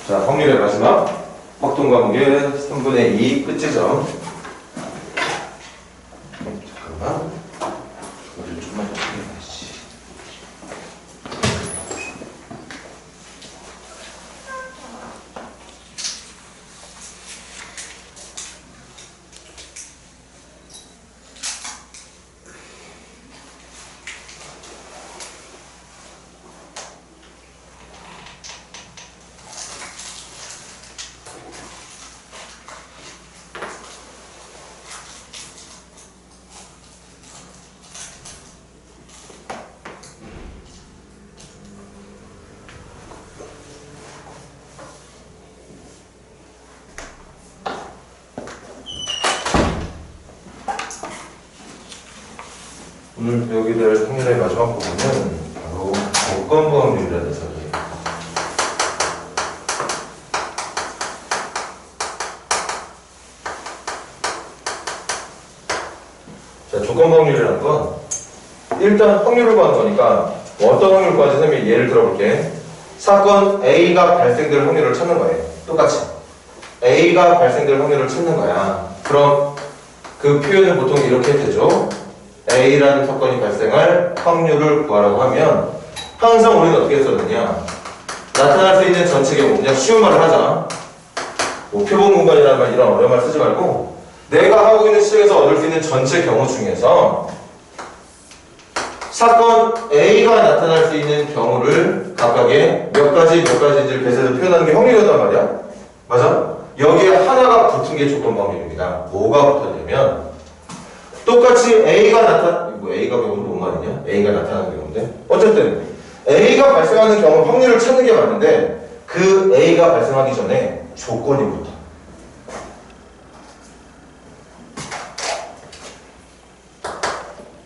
자, 확률의 마지막 확동관계 3분의 2 끝지점. 잠깐만. 이거를 좀만 더 해야지. 오늘 배우게 될 확률의 마지막 부분은 바로 조건부 확률이라는 녀석이에요. 자, 조건부 확률이라는 건 일단 확률을 구하는 거니까 뭐 어떤 확률을 구하는지 선생님이 예를 들어볼게. 사건 A가 발생될 확률을 찾는 거예요. 똑같이 A가 발생될 확률을 찾는 거야. 그럼 그 표현을 보통 이렇게 되죠. A라는 사건이 발생할 확률을 구하라고 하면 항상 우리는 어떻게 썼느냐, 나타날 수 있는 전체 경우, 그냥 쉬운 말을 하자. 뭐 표본 공간이라는 말, 이런 어려운 말 쓰지 말고 내가 하고 있는 시행에서 얻을 수 있는 전체 경우 중에서 사건 A가 나타날 수 있는 경우를 각각의 몇 가지인지를 배세해서 표현하는 게 확률이었단 말이야. 맞아? 여기에 하나가 붙은 게 조건부 확률입니다. 뭐가 붙었냐면 똑같이 A가 A가 경우는 뭔 말이냐? A가 나타나는 경우인데 어쨌든 A가 발생하는 경우 확률을 찾는 게 맞는데 그 A가 발생하기 전에 조건이 붙어.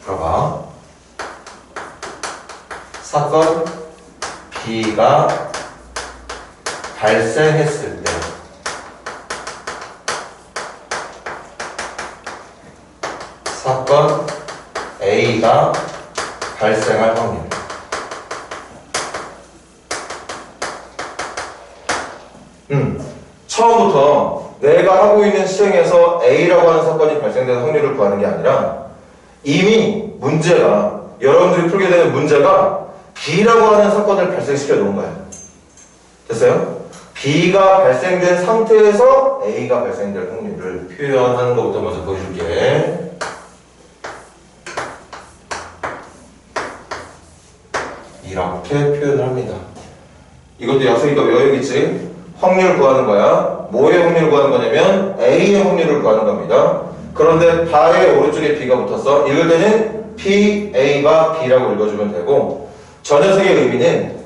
들어봐. 사건 B가 발생했을 때 사건 A가 발생할 확률. 처음부터 내가 하고 있는 시행에서 A라고 하는 사건이 발생되는 확률을 구하는 게 아니라 이미 문제가, 여러분들이 풀게 되는 문제가 B라고 하는 사건을 발생시켜 놓은 거야. 됐어요? B가 발생된 상태에서 A가 발생될 확률을 표현하는 것부터 먼저 보여줄게. 이렇게 표현을 합니다. 이것도 약속이니까 외워야겠지? 확률 구하는 거야. 뭐의 확률을 구하는 거냐면 A의 확률을 구하는 겁니다. 그런데 바의 오른쪽에 B가 붙었어. 읽을 때는 P, A가 B라고 읽어주면 되고, 저 녀석의 의미는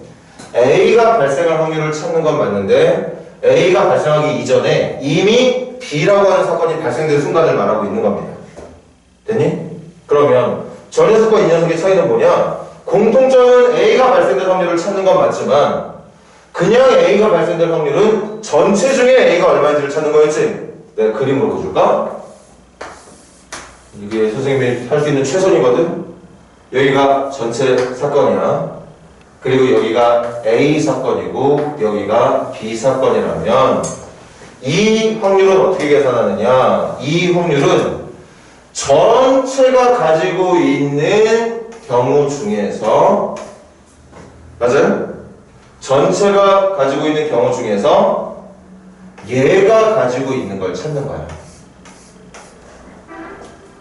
A가 발생할 확률을 찾는 건 맞는데 A가 발생하기 이전에 이미 B라고 하는 사건이 발생된 순간을 말하고 있는 겁니다. 됐니? 그러면 저 녀석과 이 녀석의 차이는 뭐냐? 공통점은 A가 발생될 확률을 찾는 건 맞지만 그냥 A가 발생될 확률은 전체 중에 A가 얼마인지를 찾는 거였지? 내가 그림으로 보여줄까? 이게 선생님이 할 수 있는 최선이거든? 여기가 전체 사건이야. 그리고 여기가 A 사건이고 여기가 B 사건이라면 이 확률은 어떻게 계산하느냐? 이 확률은 전체가 가지고 있는 경우 중에서, 맞아요? 전체가 가지고 있는 경우 중에서 얘가 가지고 있는 걸 찾는 거야.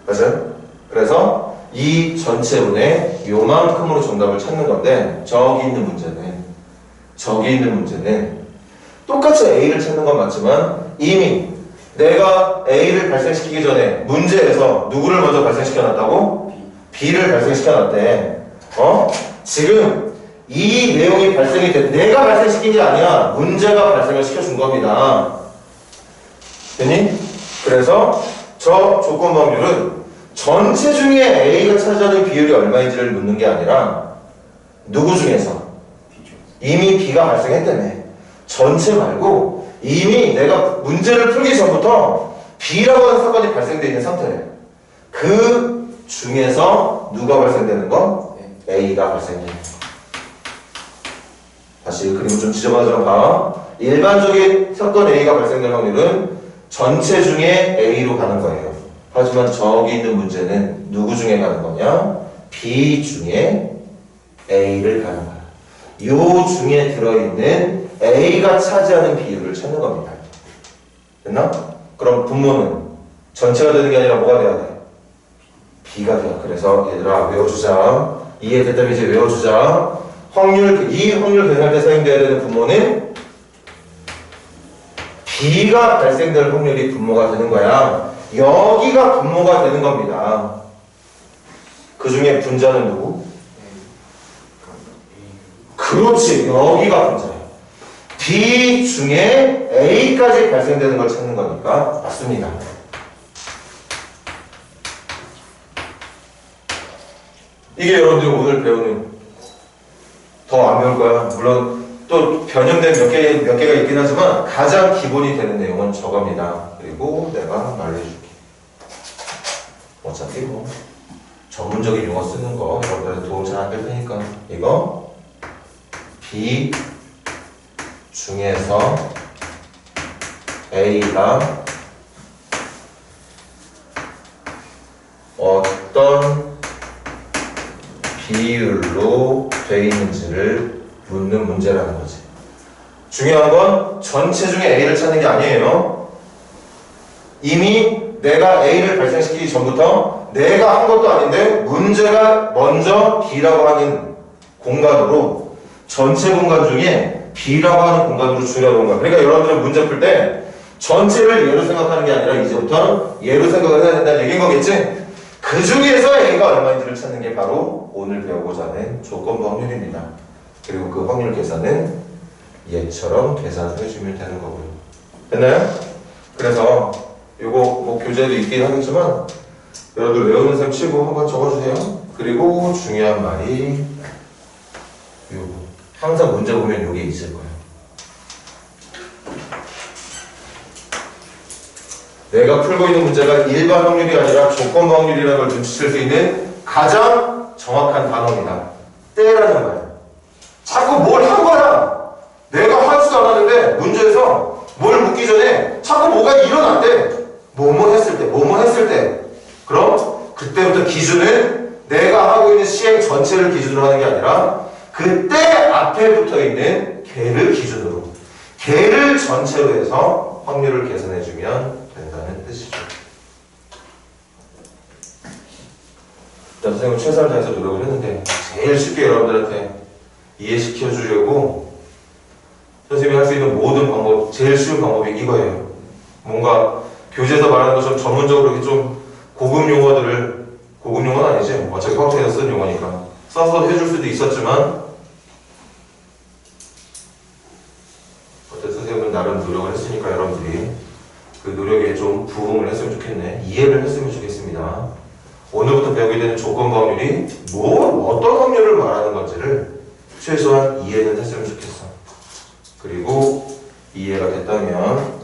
맞아요? 그래서 이 전체분의 요만큼으로 정답을 찾는 건데 저기 있는 문제는 똑같이 A를 찾는 건 맞지만 이미 내가 A를 발생시키기 전에 문제에서 누구를 먼저 발생시켜 놨다고? B를 발생시켜 놨대. 지금 이 내용이 발생이 돼. 내가 발생시킨 게 아니야. 문제가 발생을 시켜준 겁니다. 됐니? 그래서 저 조건부 확률은 전체 중에 A가 차지하는 비율이 얼마인지를 묻는 게 아니라 누구 중에서? 이미 B가 발생했다며. 전체 말고 이미 내가 문제를 풀기 전부터 B라고 하는 사건이 발생되어 있는 상태래. 그 중에서 누가 발생되는 거? A가 발생되는 거. 다시 그림 좀 지저분하지만 봐. 일반적인 사건 A가 발생될 확률은 전체 중에 A로 가는 거예요. 하지만 저기 있는 문제는 누구 중에 가는 거냐? B 중에 A를 가는 거야. 요 중에 들어있는 A가 차지하는 비율을 찾는 겁니다. 됐나? 그럼 분모는 전체가 되는 게 아니라 뭐가 돼야 돼? B가 돼요. 그래서 얘들아 외워주자. 이해됐다면 이제 외워주자. 이 확률 계산할 때 사용되어야 되는 분모는 B가 발생될 확률이 분모가 되는 거야. 여기가 분모가 되는 겁니다. 그 중에 분자는 누구? 그렇지. 여기가 분자야. B 중에 A까지 발생되는 걸 찾는 거니까 맞습니다. 이게 여러분들이 오늘 배우는 더 안 배울 거야. 물론 또 변형된 몇 개가 있긴 하지만 가장 기본이 되는 내용은 저겁니다. 그리고 내가 말해줄게. 어차피 뭐 전문적인 용어 쓰는 거 여러분들한테 도움 잘 안 될 테니까 이거 B 중에서 A가 어떤 비율로 돼 있는지를 묻는 문제라는 거지. 중요한 건 전체 중에 A를 찾는 게 아니에요. 이미 내가 A를 발생시키기 전부터 내가 한 것도 아닌데 문제가 먼저 B라고 하는 공간으로 전체 공간 중에 B라고 하는 공간으로 줄여놓은 거야. 그러니까 여러분들은 문제 풀 때 전체를 얘로 생각하는 게 아니라 이제부터 얘로 생각을 해야 된다는 얘기인 거겠지? 그 중에서 A가 얼마인지를 찾는 게 바로 오늘 배우고자 하는 조건부 확률입니다. 그리고 그 확률 계산은 얘처럼 계산을 해주면 되는 거고요. 됐나요? 그래서 요거 뭐 교재도 있긴 하겠지만 여러분들 외우는 셈 치고 한번 적어주세요. 그리고 중요한 말이 요거 항상 문제 보면 요게 있을 거예요. 내가 풀고 있는 문제가 일반 확률이 아니라 조건부 확률이라는 걸 눈치챌 수 있는 가장 정확한 단어입니다. 때라는 말. 자꾸 뭘 한 거야. 내가 하지도 않았는데 문제에서 뭘 묻기 전에 자꾸 뭐가 일어났대. 뭐뭐 했을 때, 뭐뭐 했을 때. 그럼 그때부터 기준은 내가 하고 있는 시행 전체를 기준으로 하는 게 아니라 그때 앞에 붙어 있는 개를 기준으로 개를 전체로 해서 확률을 계산해주면 된다는 뜻이죠. 일단 선생님은 최선을 다해서 노력을 했는데 제일 쉽게 여러분들한테 이해시켜 주려고 선생님이 할 수 있는 모든 방법, 제일 쉬운 방법이 이거예요. 뭔가 교재에서 말하는 것처럼 전문적으로 이렇게 좀 고급 용어들을, 고급 용어는 아니지, 어차피 화학책에서 쓰는 용어니까 써서 해줄 수도 있었지만 어쨌든 선생님은 나름 노력을 했으니까 여러분들이 그 노력에 좀 부응을 했으면 좋겠네. 이해를 했으면 좋겠습니다. 오늘부터 배우게 되는 조건부 확률이 어떤 확률을 말하는 건지를 최소한 이해는 했으면 좋겠어. 그리고 이해가 됐다면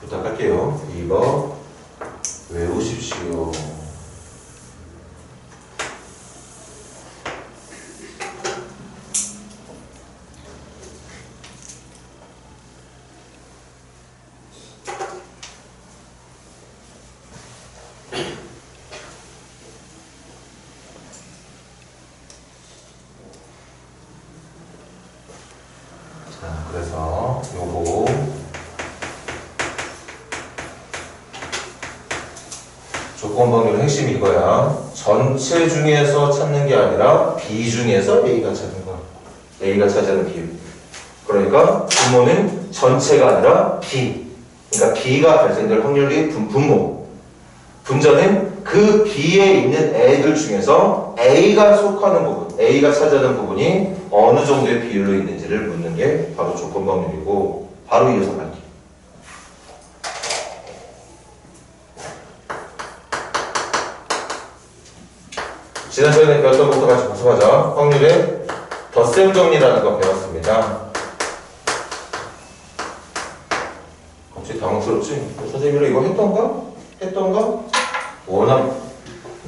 부탁할게요. 이거 외우십시오. 그래서 요거 조건부 확률의 핵심이 이거야. 전체 중에서 찾는 게 아니라 B 중에서 A가 찾는 거야. A가 차지하는 비율. 그러니까 분모는 전체가 아니라 B. 그러니까 B가 발생될 확률이 분모. 분자는 그 B에 있는 애들 중에서 A가 속하는 부분, A가 차지하는 부분이 어느 정도의 비율로 있는지를 묻는 게 바로 조건부 확률이고, 바로 이어서 갈게요. 지난 시간에 배웠던 것부터 같이 복습하자. 확률의 덧셈 정리라는 거 배웠습니다. 갑자기 당황스럽지? 선생님이랑 이거 했던가? 했던가? 워낙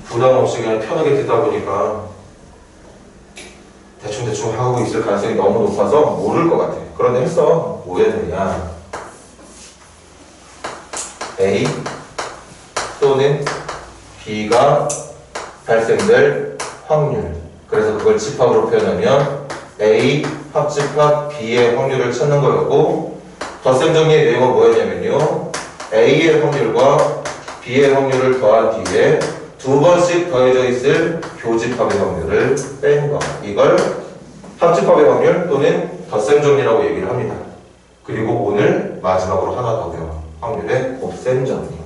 부담 없이 그냥 편하게 듣다 보니까 대충 하고 있을 가능성이 너무 높아서 모를 것 같아. 그런데 했어. 뭐 해야 되냐? A 또는 B가 발생될 확률. 그래서 그걸 집합으로 표현하면 A 합집합 B의 확률을 찾는 거였고, 덧셈 정리의 내용은 뭐였냐면요. A의 확률과 B의 확률을 더한 뒤에 두 번씩 더해져 있을 교집합의 확률을 뺀 거. 이걸 합집합의 확률 또는 덧셈 정리라고 얘기를 합니다. 그리고 오늘 마지막으로 하나 더 배워. 확률의 곱셈 정리.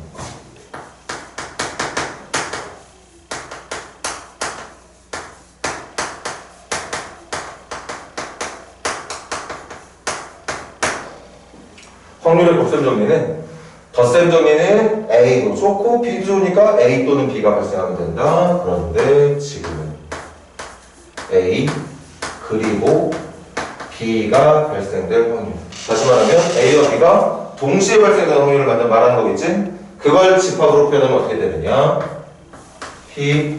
확률의 곱셈 정리는 덧셈 정리는 A도 좋고 B도 좋으니까 A 또는 B가 발생하면 된다. 그런데 지금은 A 그리고 B가 발생될 확률. 다시 말하면 A와 B가 동시에 발생되는 확률을 말하는 거겠지? 그걸 집합으로 표현하면 어떻게 되느냐? P,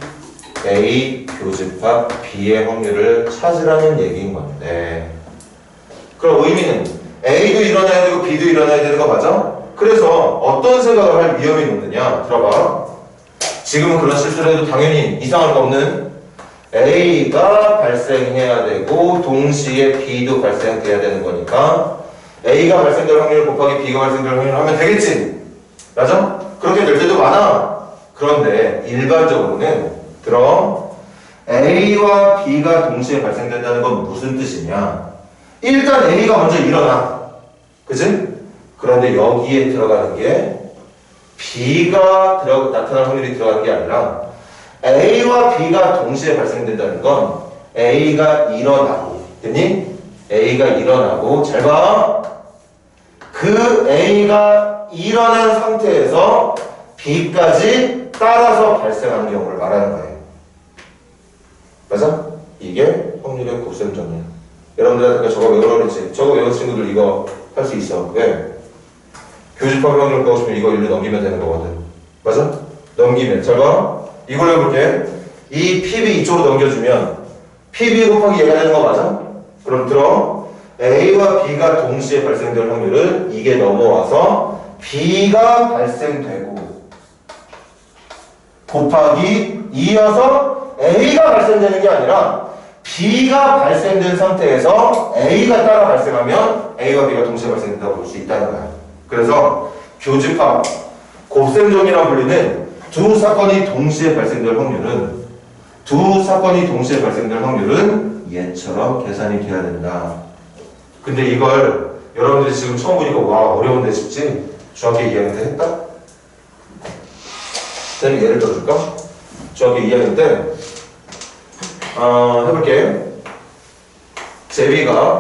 A 교집합 B의 확률을 찾으라는 얘기인 건데, 그럼 의미는 A도 일어나야 되고 B도 일어나야 되는 거 맞아? 그래서 어떤 생각을 할 위험이 높느냐? 들어봐. 지금은 그런 실수를 해도 당연히 이상할 거 없는 A가 발생해야 되고 동시에 B도 발생돼야 되는 거니까 A가 발생될 확률 곱하기 B가 발생될 확률을 하면 되겠지? 맞아? 그렇게 될 때도 많아. 그런데 일반적으로는 들어 A와 B가 동시에 발생된다는 건 무슨 뜻이냐? 일단 A가 먼저 일어나. 그치? 그런데 여기에 들어가는 게 B가 나타날 확률이 들어가는 게 아니라 A와 B가 동시에 발생된다는 건 A가 일어나고, 됐니? A가 일어나고, 잘 봐. 그 A가 일어난 상태에서 B까지 따라서 발생하는 경우를 말하는 거예요. 맞아? 이게 확률의 곱셈 정리야. 여러분들 저거 외우라고 그랬지? 저거 외운 친구들 이거 할 수 있어. 왜? 교집합 확률을 구하고 싶으면 이거 일로 넘기면 되는 거거든. 맞아? 넘기면. 잘 봐. 이걸로 해볼게. 이 PB 이쪽으로 넘겨주면 PB 곱하기 얘가 되는 거 맞아? 그럼 들어. A와 B가 동시에 발생될 확률은 이게 넘어와서 B가 발생되고 곱하기 이어서 A가 발생되는 게 아니라 B가 발생된 상태에서 A가 따라 발생하면 A와 B가 동시에 발생된다고 볼 수 있다는 거야. 그래서 교집합, 곱셈정이라고 불리는 두 사건이 동시에 발생될 확률은 얘처럼 계산이 돼야 된다. 근데 이걸 여러분들이 지금 처음 보니까 와 어려운데 싶지? 중학교 2학년 때 했다? 선생님 예를 들어줄까? 중학교 2학년 때 해볼게. 제비가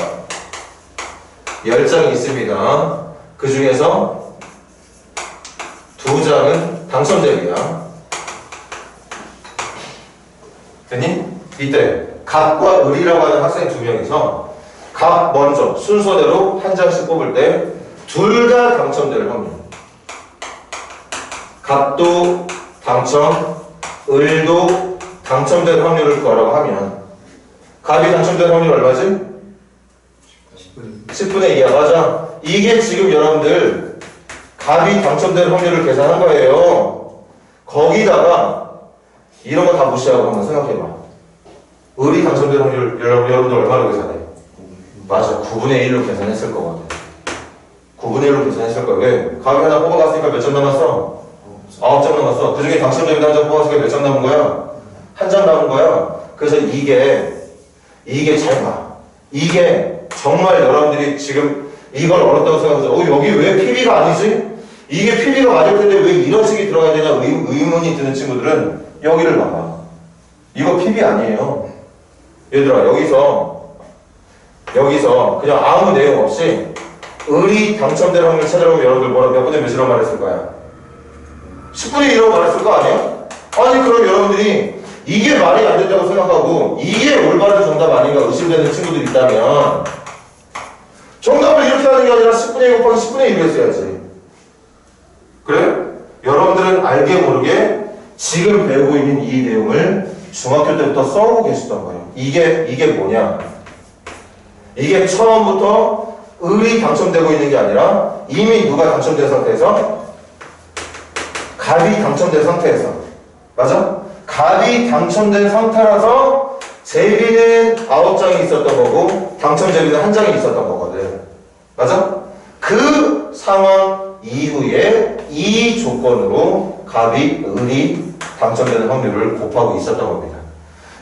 10장이 있습니다. 그 중에서 2장은 당첨제비야. 됐니? 이때 갑과 을이라고 하는 학생 2명이서 갑 먼저 순서대로 한 장씩 뽑을 때 둘 다 당첨될 확률. 갑도 당첨, 을도 당첨될 확률을 구하라고 하면 갑이 당첨될 확률 얼마지? 10분의 2야. 맞아. 이게 지금 여러분들 갑이 당첨될 확률을 계산한 거예요. 거기다가 이런 거 다 무시하고 한번 생각해봐. 을이 당첨될 확률 여러분들 얼마나 계산해? 맞아. 9분의 1로 계산했을 거거든. 9분의 1로 계산했을 거야. 왜? 갑이 하나 뽑아갔으니까 몇 점 남았어? 9점 남았어. 그 중에 당첨되면 한 장 뽑았으니까 몇 점 남은 거야? 한 장 남은 거야. 그래서 이게 잘 봐. 이게 정말 여러분들이 지금 이걸 어렵다고 생각해서 여기 왜 PB가 아니지? 이게 PB가 맞을 텐데 왜 이런 식이 들어가야 되냐 의문이 드는 친구들은 여기를 봐봐. 이거 PB 아니에요. 얘들아 여기서 그냥 아무 내용 없이 을이 당첨될 확률 찾아보면 여러분들 몇 분의 몇이라고 말했을 거야? 10분의 1이라고 말했을 거 아니야? 아니 그럼 여러분들이 이게 말이 안 된다고 생각하고 이게 올바른 정답 아닌가 의심되는 친구들이 있다면 정답을 이렇게 하는 게 아니라 10분의 1 곱하기 10분의 1로 했어야지. 그래? 여러분들은 알게 모르게 지금 배우고 있는 이 내용을 중학교 때부터 써오고 계시던 거예요. 이게 뭐냐? 이게 처음부터 을이 당첨되고 있는 게 아니라 이미 누가 당첨된 상태에서? 갑이 당첨된 상태에서. 맞아? 갑이 당첨된 상태라서 제비는 9장이 있었던 거고 당첨 제비는 1장이 있었던 거거든. 맞아? 그 상황 이후에 이 조건으로 갑이 을이 당첨되는 확률을 곱하고 있었던 겁니다.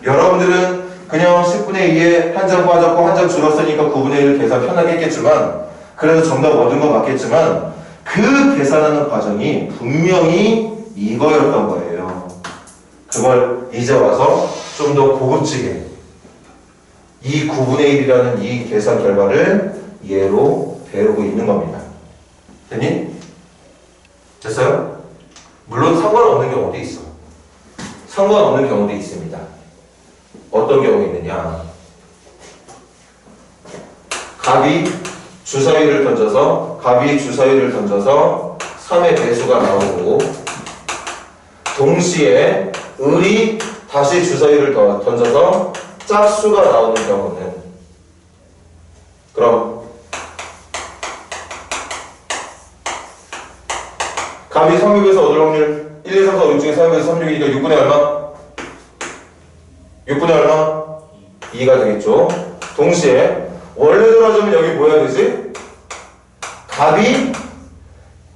여러분들은 그냥 10분의 2에 한 장 빠졌고 한 장 줄었으니까 9분의 1 계산 편하게 했겠지만 그래서 정답 얻은 건 맞겠지만 그 계산하는 과정이 분명히 이거였던 거예요. 그걸 이제 와서 좀 더 고급지게 이 9분의 1이라는 이 계산 결과를 얘로 배우고 있는 겁니다. 됐니? 됐어요? 물론 상관없는 경우도 있어. 상관없는 경우도 있습니다. 어떤 경우 있느냐? 갑이 주사위를 던져서 3의 배수가 나오고 동시에 을이 다시 주사위를 던져서 짝수가 나오는 경우는 그럼 갑이 300에서 얻을 확률 1, 2, 3, 4, 5, 6 중에 300에서 36이니까 6분의 얼마? 6분의 얼마? 2가 되겠죠. 동시에 원래대로 하자면 여기 뭐 해야 되지? 갑이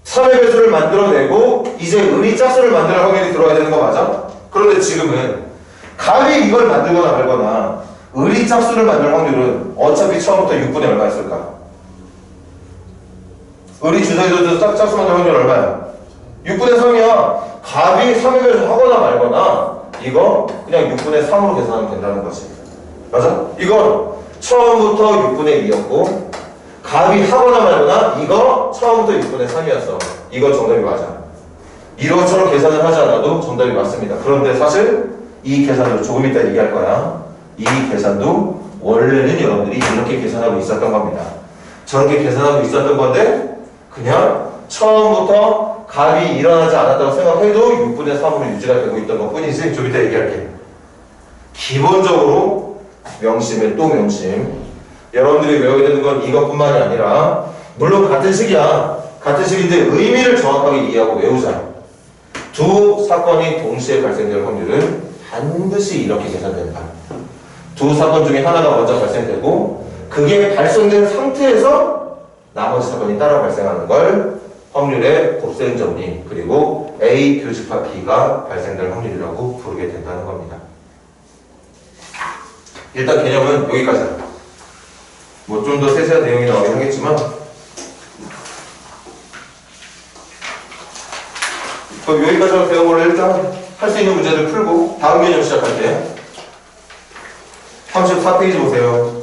3의 배수를 만들어내고 이제 을이 짝수를 만들 확률이 들어와야 되는 거 맞아? 그런데 지금은 갑이 이걸 만들거나 말거나 을이 짝수를 만들 확률은 어차피 처음부터 6분의 얼마였을까? 을이 주사위 던져서 짝수 만들 확률 얼마야? 6분의 3이야. 갑이 3의 배수 하거나 말거나 이거 그냥 6분의 3으로 계산하면 된다는 거지. 맞아? 이건 처음부터 6분의 2였고 갑이 하거나 말거나 이거 처음부터 6분의 3이었어. 이거 정답이 맞아. 이것처럼 계산을 하지 않아도 정답이 맞습니다. 그런데 사실 이 계산을 조금 이따 얘기할 거야. 이 계산도 원래는 여러분들이 이렇게 계산하고 있었던 겁니다. 저렇게 계산하고 있었던 건데 그냥 처음부터 갑이 일어나지 않았다고 생각해도 6분의 3으로 유지가 되고 있던 것 뿐이지. 좀 이따 얘기할게. 기본적으로 명심에 또 명심. 여러분들이 외워야 되는 건 이것뿐만이 아니라 물론 같은 식이야. 같은 식인데 의미를 정확하게 이해하고 외우자. 두 사건이 동시에 발생될 확률은 반드시 이렇게 계산된다. 두 사건 중에 하나가 먼저 발생되고 그게 발생된 상태에서 나머지 사건이 따라 발생하는 걸 확률의 곱셈 정리 그리고 A 교집합 B가 발생될 확률이라고 부르게 된다는 겁니다. 일단 개념은 여기까지야. 뭐 좀 더 세세한 내용이 나오긴 하겠지만 그럼 여기까지 배운 걸로 일단 할 수 있는 문제들 풀고 다음 개념 시작할게요. 34페이지 보세요.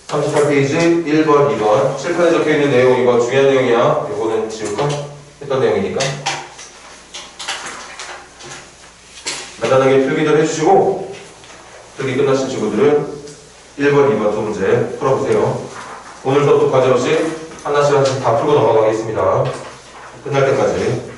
38페이지 1번, 2번 칠판에 적혀있는 내용 이거 중요한 내용이야. 이거는 지울까? 했던 내용이니까 간단하게 필기를 해주시고 필기 끝나신 친구들은 1번, 2번 두 문제 풀어보세요. 오늘도 또 과제없이 하나씩 하나씩 다 풀고 넘어가겠습니다. 끝날 때까지.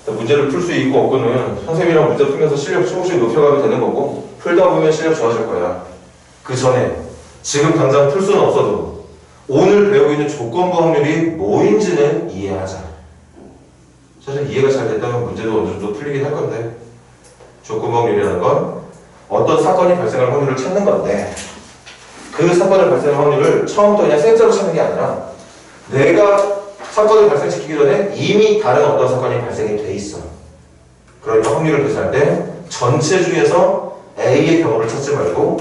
문제를 풀 수 있고 없고는 선생님이랑 문제 풀면서 실력 조금씩 높여가면 되는 거고 풀다 보면 실력 좋아질 거야. 그 전에 지금 당장 풀 수는 없어도 오늘 배우고 있는 조건부 확률이 뭐인지는 이해하자. 사실 이해가 잘 됐다면 문제도 어느 정도 풀리긴 할 건데 조건부 확률이라는 건 어떤 사건이 발생할 확률을 찾는 건데 그 사건을 발생할 확률을 처음부터 그냥 생짜로 찾는 게 아니라 내가 사건을 발생시키기 전에 이미 다른 어떤 사건이 발생이 돼 있어. 그러니까 확률을 계산할 때 전체 중에서 A의 경우를 찾지 말고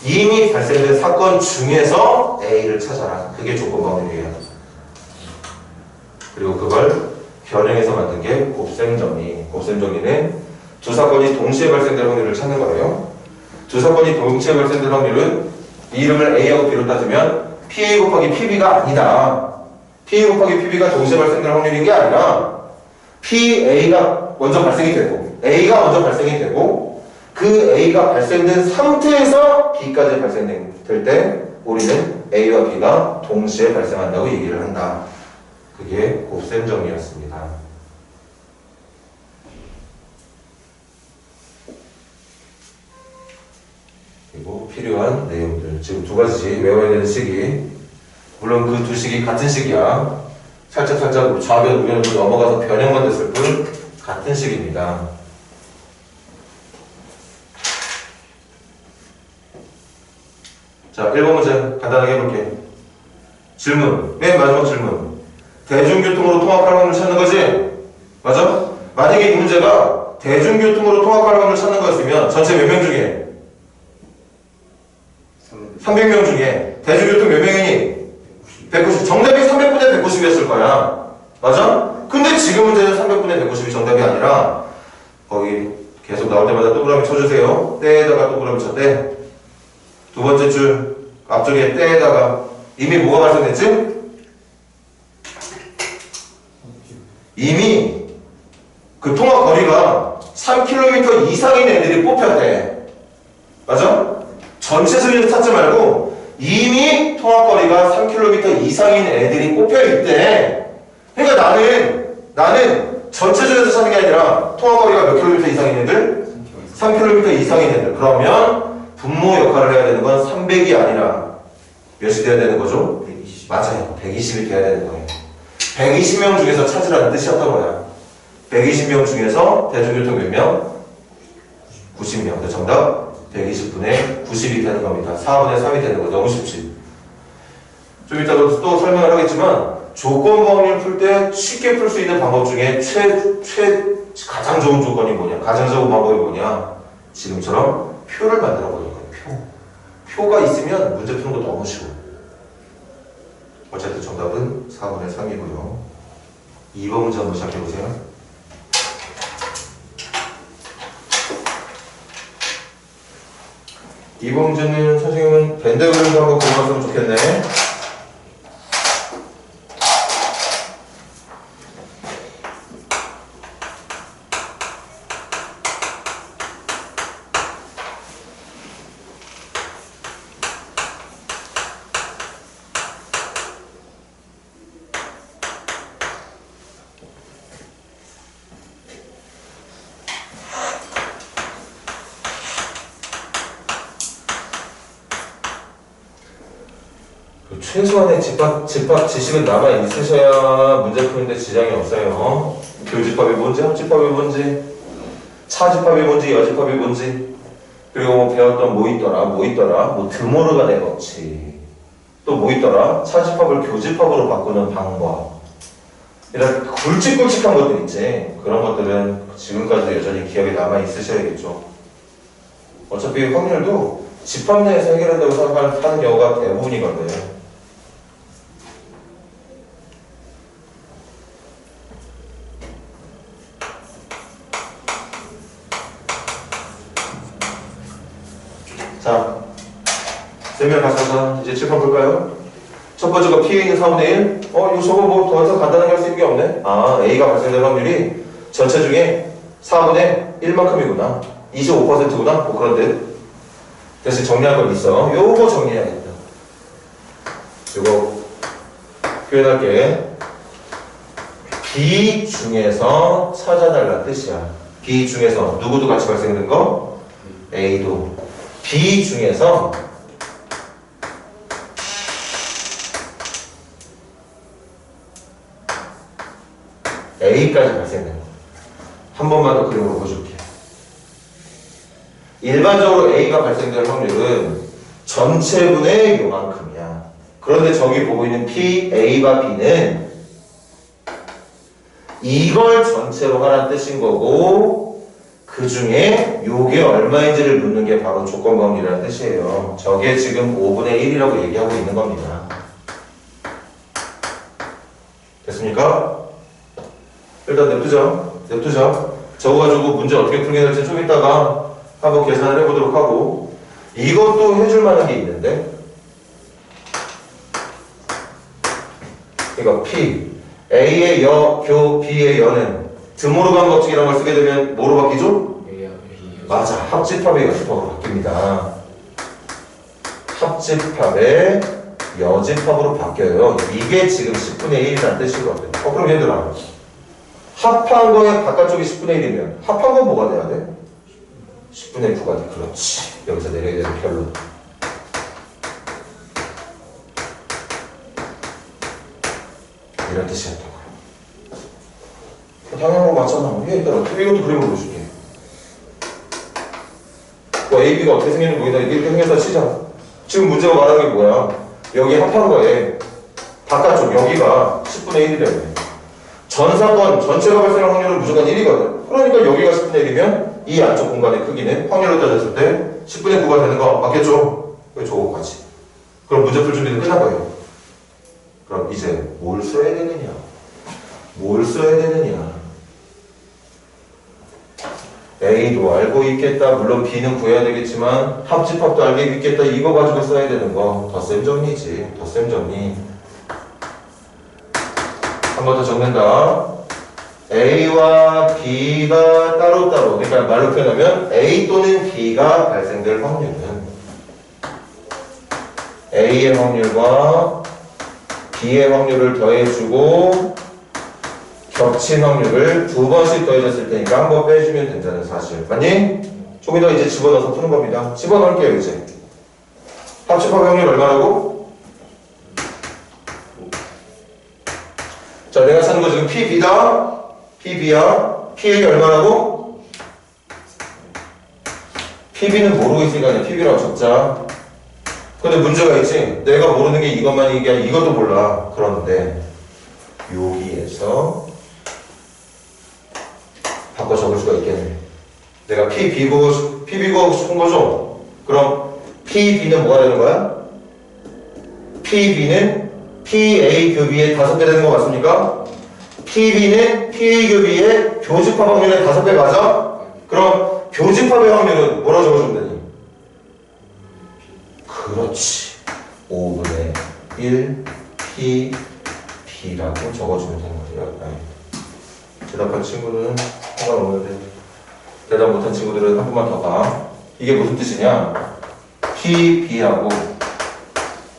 이미 발생된 사건 중에서 A를 찾아라. 그게 조건부 확률이에요. 그리고 그걸 변형해서 만든 게 곱셈 정리. 곱셈 정리는 두 사건이 동시에 발생될 확률을 찾는 거예요. 두 사건이 동시에 발생될 확률은 이 이름을 A하고 B로 따지면 PA 곱하기 PB가 아니다. PA 곱하기 PB가 동시에 발생될 확률인 게 아니라 PA가 먼저 발생이 되고 A가 먼저 발생이 되고 그 A가 발생된 상태에서 B까지 발생될 때 우리는 A와 B가 동시에 발생한다고 얘기를 한다. 그게 곱셈 정리였습니다. 그리고 필요한 내용들. 지금 두 가지 외워야 되는 식이, 물론 그 두 식이 같은 식이야. 살짝 좌변 우변으로 넘어가서 변형만 됐을 뿐 같은 식입니다. 자, 1번 문제 간단하게 해볼게. 질문, 맨 마지막 질문. 대중교통으로 통학할 확률을 찾는 거지? 맞아? 만약에 이 문제가 대중교통으로 통학할 확률을 찾는 거였으면 전체 몇 명 중에? 300명 중에 대중교통 몇 명이니? 190. 정답이 300분의 190이었을 거야. 맞아? 근데 지금 문제는 300분의 190이 정답이 아니라 거기 계속 나올 때마다 동그라미 쳐주세요. 때에다가 동그라미 쳤대. 두 번째 줄 앞쪽에 때에다가 이미 뭐가 발생됐지? 이미 그 통학 거리가 3km 이상인 애들이 뽑혔대. 맞아? 전체 수준에서 찾지 말고 이미 통학 거리가 3km 이상인 애들이 뽑혀있대. 그러니까 나는 전체 수준에서 찾는 게 아니라 통학 거리가 몇 킬로미터 이상인 애들? 3km 이상인 애들. 그러면 분모 역할을 해야 되는 건 300이 아니라 몇이 돼야 되는 거죠? 120. 맞아요. 120이 돼야 되는 거예요. 120명 중에서 찾으라는 뜻이었던 거야. 120명 중에서 대중교통 몇 명? 90명. 정답 120분의 90이 되는 겁니다. 4분의 3이 되는 거. 너무 쉽지? 좀 이따가 또 설명을 하겠지만 조건 확률 풀 때 쉽게 풀 수 있는 방법 중에 가장 좋은 조건이 뭐냐? 가장 좋은 방법이 뭐냐? 지금처럼 표를 만들어 보는 거예요. 표가 있으면 문제 푸는 거 너무 쉬워. 어쨌든 정답은 4분의 3이고요. 2번 문제 한번 시작해 보세요. 2번 문제는 선생님은 밴드 그림도 한번 그려봤으면 좋겠네. 최소한의 집합 지식은 남아 있으셔야 문제 푸는데 지장이 없어요. 교집합이 뭔지, 합집합이 뭔지, 차집합이 뭔지, 여집합이 뭔지, 그리고 뭐 배웠던 뭐 있더라, 뭐 드모르간의 법칙, 또 뭐 있더라, 차집합을 교집합으로 바꾸는 방법, 이런 굵직굵직한 것들 있지. 그런 것들은 지금까지도 여전히 기억에 남아 있으셔야겠죠. 어차피 확률도 집합 내에서 해결한다고 생각하는 경우가 대부분이거든. 자, 쌤이랑 같이 이제 칠판 볼까요? 첫 번째가 P에 있는 4분의 1. 이거 저거 뭐 더 이상 간단하게 할 수 있는 게 없네. 아, A가 발생될 확률이 전체 중에 4분의 1만큼이구나. 25%구나. 뭐 그런데. 대신 정리할 건 있어. 요거 정리해야겠다. 요거 표현할게. B 중에서 찾아달라는 뜻이야. B 중에서 누구도 같이 발생된 거? A도. B 중에서 A까지 발생된 거. 한 번만 더 그림으로 보여줄게. 일반적으로 A가 발생될 확률은 전체분의 요만큼이야. 그런데 저기 보고 있는 P, A와 B는 이걸 전체로 하라는 뜻인 거고, 그 중에 요게 얼마인지를 묻는 게 바로 조건방울이라는 뜻이에요. 저게 지금 5분의 1이라고 얘기하고 있는 겁니다. 됐습니까? 일단 냅두자. 저거 가지고 문제 어떻게 풀게 될지 좀 이따가 한번 계산을 해보도록 하고, 이것도 해줄 만한 게 있는데, 이거 P, A의 여, 교, B의 여는 드모르간 법칙이라는 걸 쓰게 되면 뭐로 바뀌죠? 맞아. 합집합의 여집합으로 바뀝니다. 합집합의 여집합으로 바뀌어요. 이게 지금 10분의 1이라는 뜻이거든. 그럼 얘들아. 합한 거에 바깥쪽이 10분의 1이면 합한 건 뭐가 돼야 돼? 10분의 9가 돼. 그렇지. 여기서 내려야 되는 결론. 이런 뜻이었다고요. 당연한 거 맞잖아. 얘들아, 이것도 그림을 보여줄게. A, B가 어떻게 생겼는지 거기다 이렇게 생겨서 치자. 지금 문제가 말하는 게 뭐야? 여기 합한 거에 바깥쪽 여기가 10분의 1이래요. 전 사건 전체가 발생할 확률은 무조건 1이거든. 그러니까 여기가 10분의 1이면 이 안쪽 공간의 크기는 확률로 따졌을 때 10분의 9가 되는 거 맞겠죠? 왜 저거까지? 그럼 문제 풀 준비는 끝난 거예요. 그럼 이제 뭘 써야 되느냐? 뭘 써야 되느냐? A도 알고 있겠다. 물론 B는 구해야 되겠지만 합집합도 알고 있겠다. 이거 가지고 써야 되는 거 덧셈 정리지. 덧셈 정리. 한 번 더 적는다. A와 B가 따로따로, 그러니까 말로 표현하면 A 또는 B가 발생될 확률은 A의 확률과 B의 확률을 더해주고 겹친 확률을 두 번씩 더해졌을 테니까 한 번 빼주면 된다는 사실. 맞니? 조금 더 이제 집어넣어서 푸는 겁니다. 집어넣을게요, 이제. 합집합 확률 얼마라고? 자, 내가 찾는 거 지금 PB다. PB야. PA가 얼마라고? PB는 모르고 있으니까 그냥 PB라고 적자. 근데 문제가 있지. 내가 모르는 게 이것만이 이게 아니라 이것도 몰라. 그런데 여기에서 바꿔 적을 수가 있겠네. 내가 PB 구하고 싶은 거죠? 그럼 PB는 뭐가 되는 거야? PB는 PA 교비의 5배 되는 거 맞습니까? PB는 PA 교비의 교집합 확률의 5배 맞아? 그럼 교집합의 확률은 뭐라고 적어주면 되니? 그렇지. 5분의 1 PB라고 적어주면 되는 거야. 대답한 친구는 상관없는데 대답 못한 친구들은 한 번만 더 봐. 이게 무슨 뜻이냐? PB하고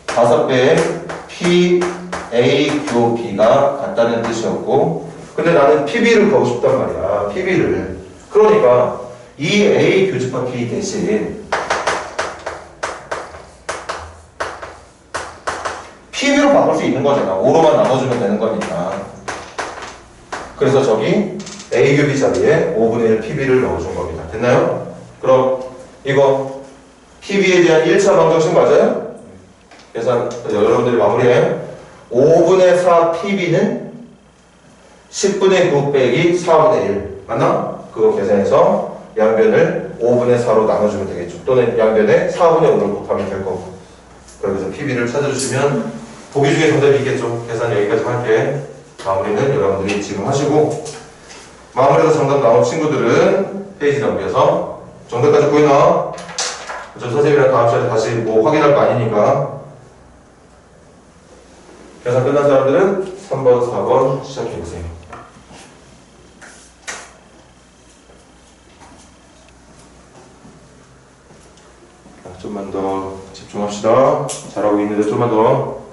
5배의 PA 교 B가 같다는 뜻이었고, 근데 나는 PB를 구하고 싶단 말이야. PB를. 그러니까 이 A 교집합 P 대신 PB로 바꿀 수 있는 거잖아. 5로만 나눠주면 되는 거니까. 그래서 저기 A 교비 자리에 5분의 1 PB를 넣어준 겁니다. 됐나요? 그럼 이거 PB에 대한 1차 방정식 맞아요? 계산 여러분들이 마무리해. 5분의 4 PB는 10분의 9 빼기 4분의 1 맞나? 그거 계산해서 양변을 5분의 4로 나눠주면 되겠죠. 또는 양변에 4분의 5를 곱하면 될 거고. 그래서 PB를 찾아주시면 보기 중에 정답이 있겠죠. 계산 여기까지 할게. 마무리는 여러분들이 지금 하시고, 마무리해서 정답 나온 친구들은 페이지 넘겨서 정답까지 보이나? 저 선생님이랑 다음 시간에 다시 뭐 확인할 거 아니니까. 계산 끝난 사람들은 3번, 4번 시작해보세요. 좀만 더 집중합시다. 잘하고 있는데 좀만 더.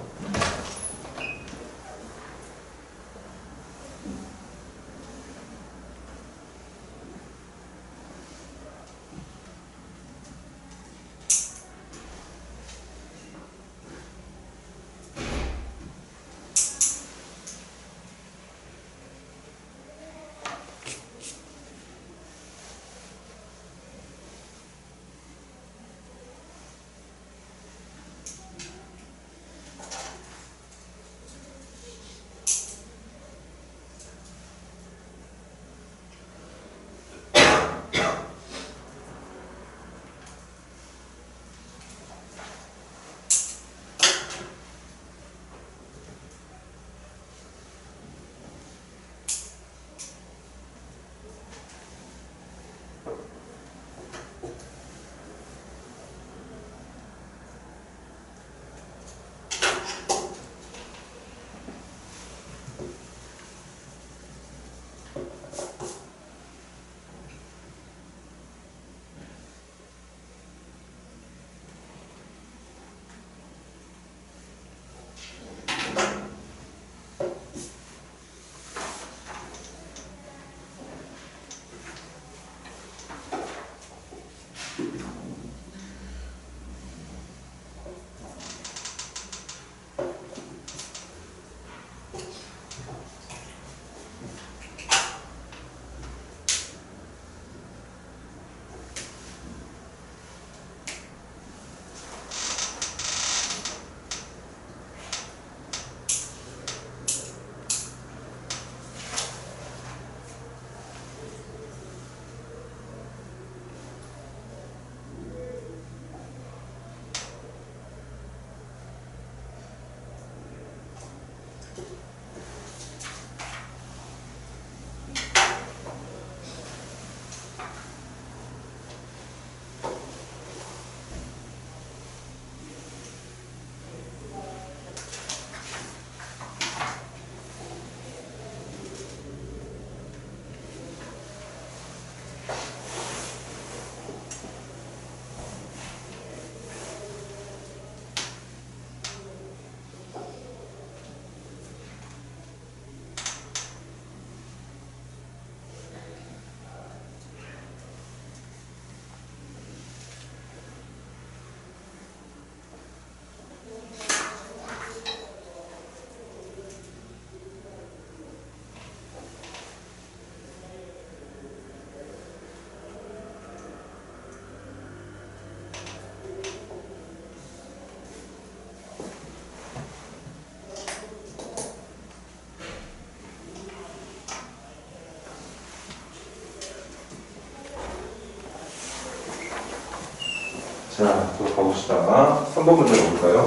자, 또 가봅시다. 3번 문제 볼까요?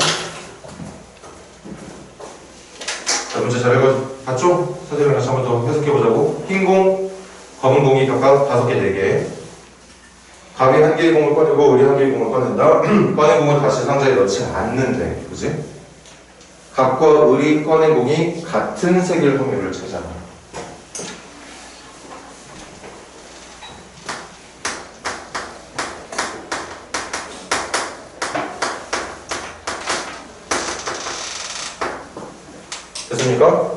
자, 문제 잘 봤죠? 선생님이랑 같이 한번 더 해석해보자고. 흰 공, 검은 공이 각각 5개, 4개. 갑이 1개의 공을 꺼내고 을이 1개의 공을 꺼낸다. 꺼낸 공을 다시 상자에 넣지 않는데, 그지? 갑과 을이 꺼낸 공이 같은 색일 확률을 찾아라. 됐습니까?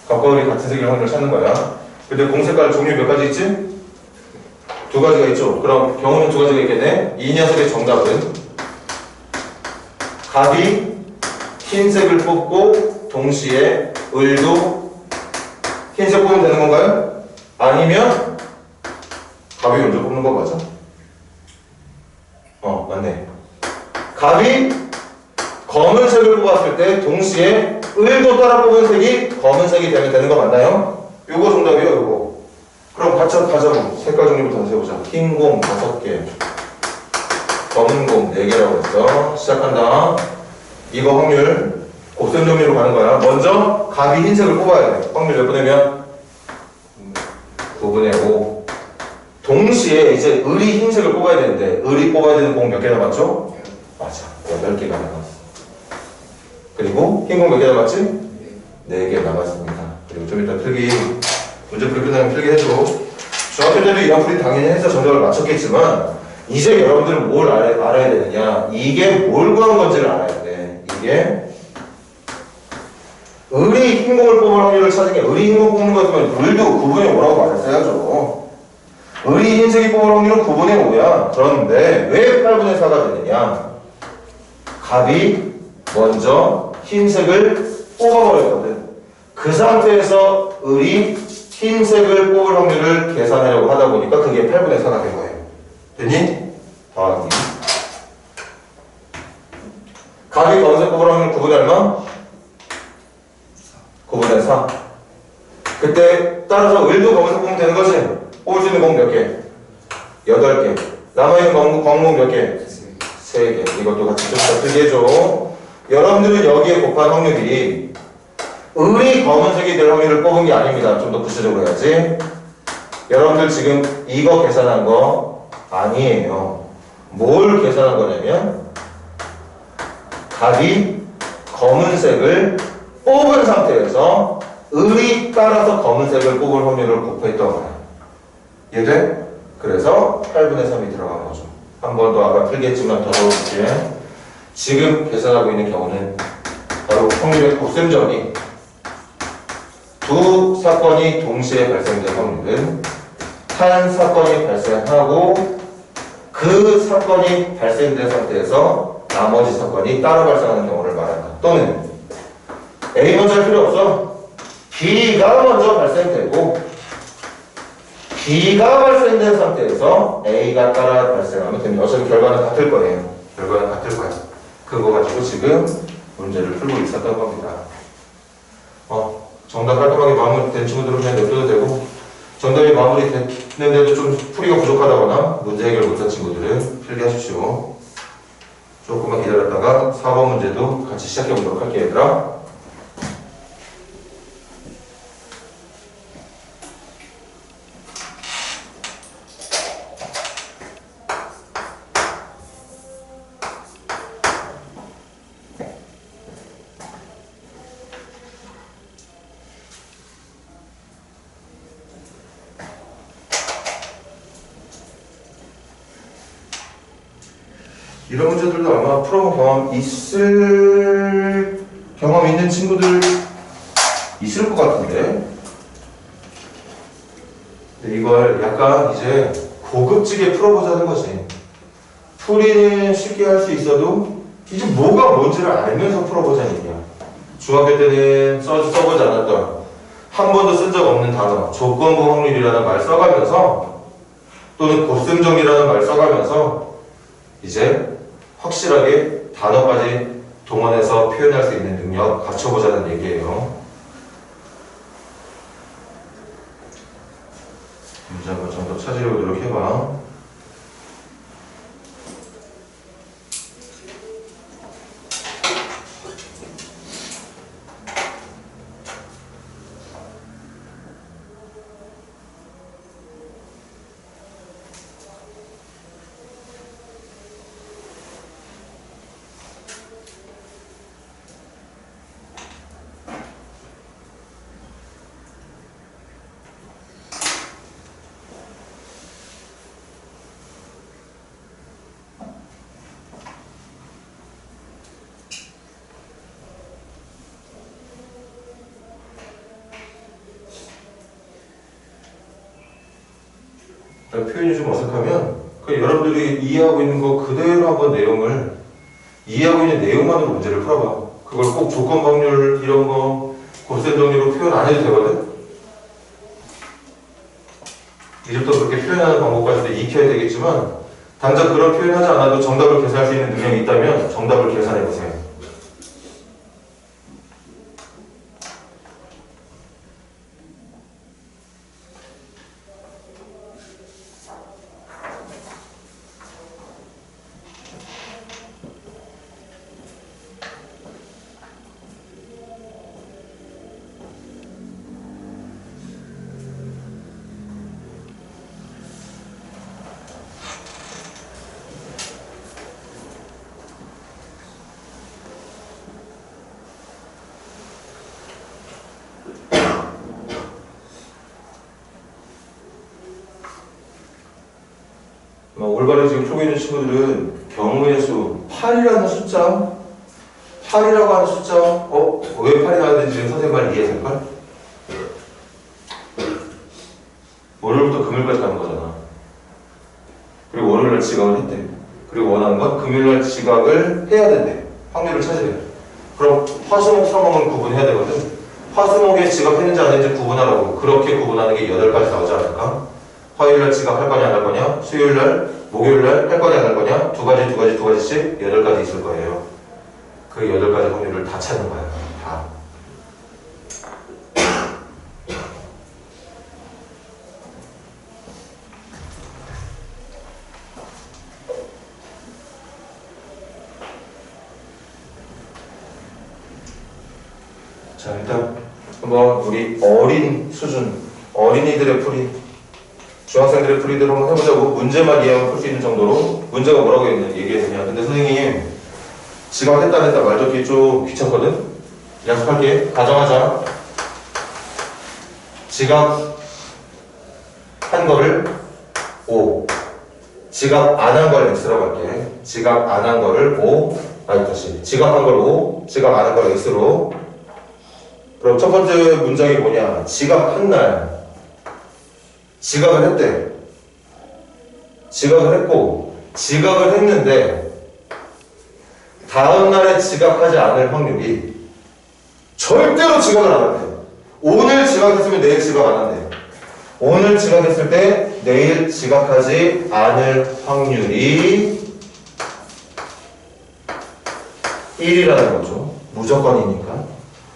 갑과 을이 같은 색일 확률을 찾는 거야. 근데 공 색깔 종류 몇 가지 있지? 2가지가 있죠. 그럼 경우는 2가지가 있겠네. 이 녀석의 정답은 갑이 흰색을 뽑고 동시에 을도 흰색 뽑으면 되는 건가요? 아니면 갑이 먼저 뽑는 거 맞아? 맞네. 갑이 검은색을 뽑았을 때 동시에 을도 따라 뽑은 색이 검은색이 되는 거 맞나요? 요거 정답이요, 요거. 그럼 가자고. 색깔 종류부터 다시 해보자. 흰 공 5개, 검은 공 4개라고 했어. 시작한다. 이거 확률 곱셈 정리로 가는 거야. 먼저 갑이 흰색을 뽑아야 돼. 확률 몇 분이면 9분의 5. 동시에 이제 을이 흰색을 뽑아야 되는데 을이 뽑아야 되는 공 몇 개 남았죠? 맞아. 8개가 남았어. 그리고 흰 공 몇 개 남았지? 4개 남았습니다. 그리고 좀 이따 문제 풀이 끝나면 필기 해줘. 중학교 때도 이런 풀이 당연히 해서 정답을 맞췄겠지만 이제 여러분들은 뭘 알아야 되느냐, 이게 뭘 구한 건지를 알아야 돼. 이게 을이 흰 공을 뽑을 확률을 찾은 게, 을이 흰 공 뽑는 거 같으면 을도 9분의 5라고 말했어야죠. 을이 흰색이 뽑을 확률은 9분의 5야. 그런데 왜 8분의 4가 되느냐, 갑이 먼저 흰색을 뽑아버렸거든. 그 상태에서 을이 흰색을 뽑을 확률을 계산하려고 하다 보니까 그게 8분의 4가 된 거예요. 됐니? 더하기. 갑이 검은색 뽑을 확률 9분의 얼마? 9분의 4. 그때 따라서 을도 검은색 뽑으면 되는 거지? 뽑을 수 있는 공 몇 개? 8개. 남아있는 공공 몇 개? 3개. 이것도 같이 좀 더 틀게 해줘. 여러분들은 여기에 곱한 확률이 을이 검은색이 될 확률을 뽑은 게 아닙니다. 좀 더 구체적으로 해야지. 여러분들 지금 이거 계산한 거 아니에요. 뭘 계산한 거냐면 갑이 검은색을 뽑은 상태에서 을이 따라서 검은색을 뽑을 확률을 곱했던 거야. 이해돼? 그래서 8분의 3이 들어간 거죠. 한 번 더 아까 풀겠지만 더 넣어볼게. 지금 계산하고 있는 경우는 바로 확률의 곱셈정리. 두 사건이 동시에 발생된 확률은 한 사건이 발생하고 그 사건이 발생된 상태에서 나머지 사건이 따로 발생하는 경우를 말한다. 또는 A 먼저 할 필요 없어. B가 먼저 발생되고 B가 발생된 상태에서 A가 따라 발생하면 됩니다. 어차피 결과는 같을 거예요. 결과는 같을 거야. 그거 가지고 지금 문제를 풀고 있었던 겁니다. 정답 깔끔하게 마무리된 친구들은 그냥 냅둬도 되고, 정답이 마무리됐는데도 좀 풀이가 부족하다거나 문제 해결 못한 친구들은 필기하십시오. 조금만 기다렸다가 4번 문제도 같이 시작해 보도록 할게요, 얘들아. 이런 문제들도 아마 풀어본 경험 있는 친구들 있을 것 같은데, 근데 이걸 약간 이제 고급지게 풀어보자는 거지. 풀이는 쉽게 할 수 있어도 이제 뭐가 뭔지를 알면서 풀어보자는 얘기야. 중학교 때는 써보지 않았던, 한 번도 쓴 적 없는 단어, 조건부 확률이라는 말 써가면서, 또는 곱셈정리라는 말 써가면서 이제 확실하게 단어까지 동원해서 표현할 수 있는 능력 갖춰보자는 얘기예요. 문제 한번 좀 더 찾으려고 노력해봐. 표현이 좀 어색하면 여러분들이 이해하고 있는 거 그대로 한번 내용을 이해하고 있는 내용만으로 문제를 풀어봐. 그걸 꼭 조건 확률 이런 거 곱셈 정리로 표현 안 해도 되거든. 이제부터 그렇게 표현하는 방법까지도 익혀야 되겠지만 당장 그런 표현하지 않아도 정답을 계산할 수 있는 능력이 있다면 정답을 계산해 보세요. 올바르게 지금 속에 있는 친구들은 경우의 수 8이라는 숫자 8이라고 하는 숫자 왜 8이 나왔는지 지금 선생님 말 이해될걸? 월요일부터 금요일까지 가는 거잖아. 그리고 월요일날 지각을 했대. 그리고 원하는 건 금요일날 지각을 해야 된대. 확률을 찾으래. 그럼 화수목 상황은 구분해야 되거든. 화수목에 지각했는지 안 했는지 구분하라고. 그렇게 구분하는 게 8가지 나오지 않을까? 화요일날 지각할 거냐 안 할 거냐? 수요일날, 목요일날 할 거냐 안 할 거냐? 두 가지씩 8가지 있을 거예요. 그 8가지 확률을 다 찾는 거야. 다. 자, 일단 한번 우리 어린 수준, 어린이들의 풀이, 중학생들의 풀이들 한번 해보자고. 문제만 이해하면 풀 수 있는 정도로. 문제가 뭐라고 얘기했느냐. 근데 선생님 지각했다 안 했다 말 적기 좀 귀찮거든. 약속할게. 가정하자. 지각 한 거를 O, 지각 안 한 걸 X라고 할게. 지각 안 한 거를 O, 다시 지각한 걸 O, 지각 안 한 걸 X로. 그럼 첫 번째 문장이 뭐냐. 지각한 날 지각을 했대. 지각을 했고 지각을 했는데 다음 날에 지각하지 않을 확률이 절대로 지각을 안 한대. 오늘 지각했으면 내일 지각 안 한대. 오늘 지각했을 때 내일 지각하지 않을 확률이 1이라는 거죠. 무조건이니까.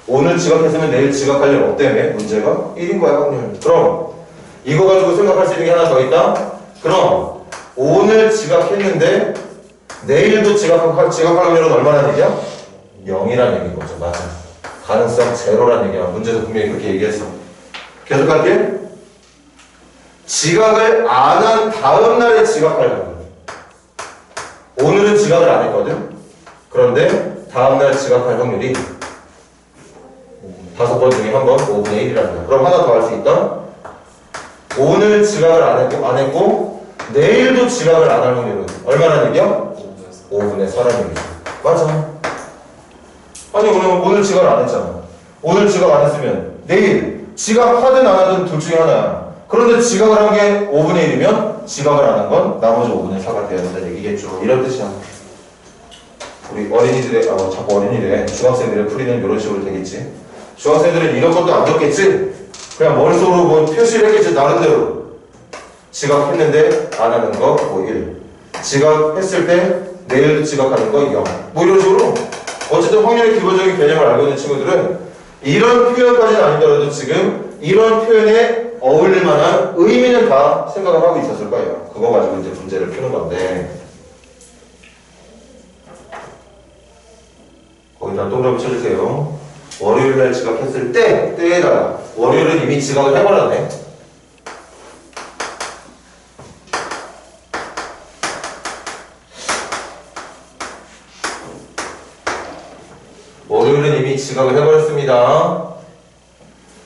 오늘 지각했으면 내일 지각할 일 없다며. 문제가 1인 거야 확률. 그럼 이거 가지고 생각할 수 있는 게 하나 더 있다. 그럼 오늘 지각했는데 내일도 지각할 확률은 얼마나 얘기야? 0이라는 얘기인 거죠. 맞아. 가능성 제로라는 얘기야. 문제에서 분명히 그렇게 얘기했어. 계속 할게. 지각을 안 한 다음 날에 지각할 확률. 오늘은 지각을 안 했거든. 그런데 다음 날 지각할 확률이 5번 중에 한 번 5분의 1이라는 거야. 그럼 하나 더 할 수 있다. 오늘 지각을 안 했고 내일도 지각을 안 할 확률은 얼마나 얘기야? 5분의 4라는 얘기죠. 맞아. 아니 오늘 지각을 안 했잖아. 오늘 지각 안 했으면 내일 지각하든 안 하든 둘 중에 하나야. 그런데 지각을 한 게 5분의 1이면 지각을 안 한 건 나머지 5분의 4가 돼야 된다는 얘기겠죠. 이런 뜻이야. 우리 어린이들의 자꾸 어린이래. 중학생들의 풀이는 이런 식으로 되겠지. 중학생들은 이런 것도 안 적겠지. 그냥 머릿속으로 뭐 표시를 했겠지. 나름대로 지각했는데 안 하는 거 뭐 1, 지각했을 때 내일 지각하는 거 0, 뭐 이런 식으로. 어쨌든 확률의 기본적인 개념을 알고 있는 친구들은 이런 표현까지는 아니더라도 지금 이런 표현에 어울릴 만한 의미는 다 생각을 하고 있었을 거예요. 그거 가지고 이제 문제를 푸는 건데 거기다 동그라미 쳐주세요. 월요일날 지각했을 때에다가 월요일은 이미 지각을 해버렸네. 월요일은 이미 지각을 해버렸습니다.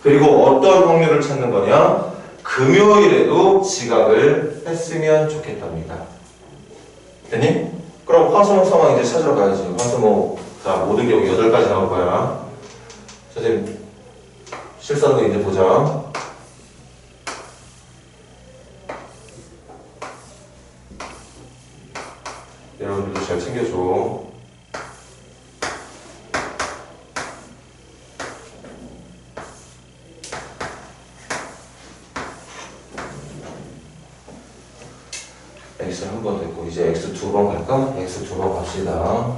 그리고 어떤 확률을 찾는 거냐? 금요일에도 지각을 했으면 좋겠답니다. 됐니? 그럼 화수목 상황 이제 찾으러 가야지. 화수목. 자, 모든 경우 8가지 나올 거야. 선생님, 실수하는 거 이제 보자. x 한 번 됐고 이제 x 두 번 갈까? x 두 번 갑시다.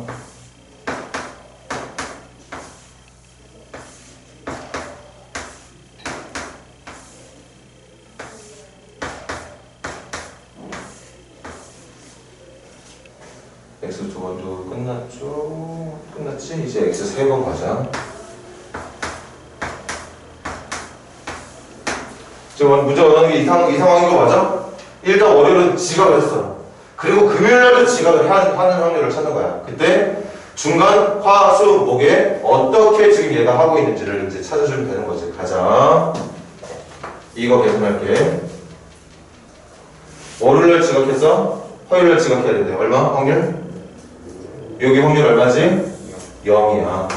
x 두 번도 끝났죠? 끝났지? 이제 x 세 번 가자. 지금 문제 원하는 게 이 상황인 거 맞아? 일단 월요일은 지각을 했어. 그리고 금요일날도 지각을 하는 확률을 찾는 거야. 그때 중간 화, 수, 목에 어떻게 지금 얘가 하고 있는지를 이제 찾아주면 되는 거지. 가자. 이거 계산할게. 월요일날 지각했어? 화요일날 지각해야 된대. 얼마? 확률? 여기 확률 얼마지? 0이야.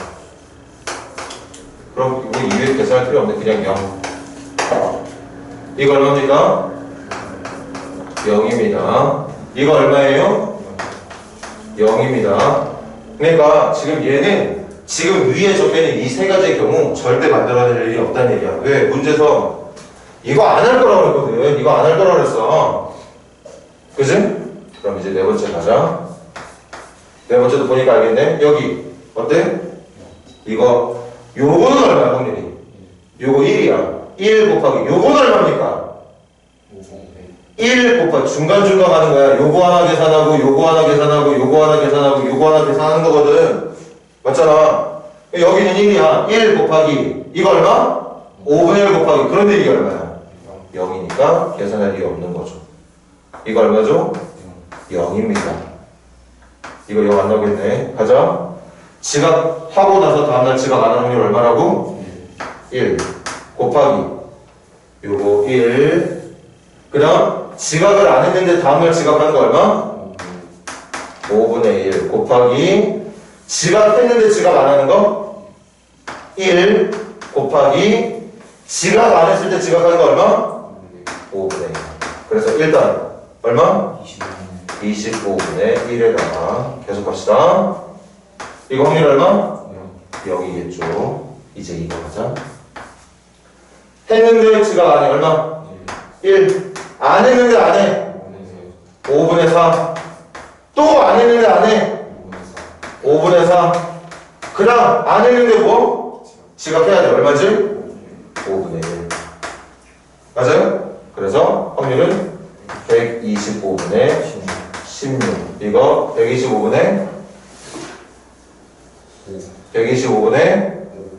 그럼 우리 이외에 계산할 필요 없네. 그냥 0. 이거 얼마입니까? 0입니다. 이거 얼마예요? 0입니다. 그러니까 지금 얘는 지금 위에 적혀있는 이 세 가지의 경우 절대 만들어낼 일이 없다는 얘기야. 왜? 문제에서 이거 안 할 거라고 그랬거든. 이거 안 할 거라고 그랬어. 그지? 그럼 이제 네 번째 가자. 네 번째도 보니까 알겠네. 여기 어때? 이거 요거는 얼마야 확률이? 요거 1이야. 1 곱하기 요건 얼마입니까? 1 곱하기 중간중간 하는 거야. 요거 하나 계산하고 요거 하나 계산하고 요거 하나 계산하고 요거 하나 계산하는 거거든. 맞잖아. 여기는 1이야. 1 곱하기 이거 얼마? 5분의 1 곱하기. 그런데 이게 얼마야? 0이니까 계산할 일이 없는 거죠. 이거 얼마죠? 0입니다. 이거 0 안 나오겠네. 가자. 지각하고 나서 다음날 지각 안 하는 확률 얼마라고? 1 곱하기 요거 1. 그 다음 지각을 안 했는데 다음날 지각하는 거 얼마? 5분의 1 곱하기 지각했는데 지각 안 하는 거? 1 곱하기 지각 안 했을 때 지각하는 거 얼마? 5분의 1. 그래서 일단 얼마? 25분의 1에다가 계속 갑시다. 이거 확률 얼마? 0이겠죠. 이제 이거 하자. 했는데 지각 안 해. 얼마? 1. 안 했는데 안 해. 5분의 4. 또 안 했는데 안 해. 5분의 4. 그 다음 안 했는데 뭐? 지각해야 돼. 얼마지? 5분의 1. 맞아요? 그래서 확률은 125분의 16. 이거 125분의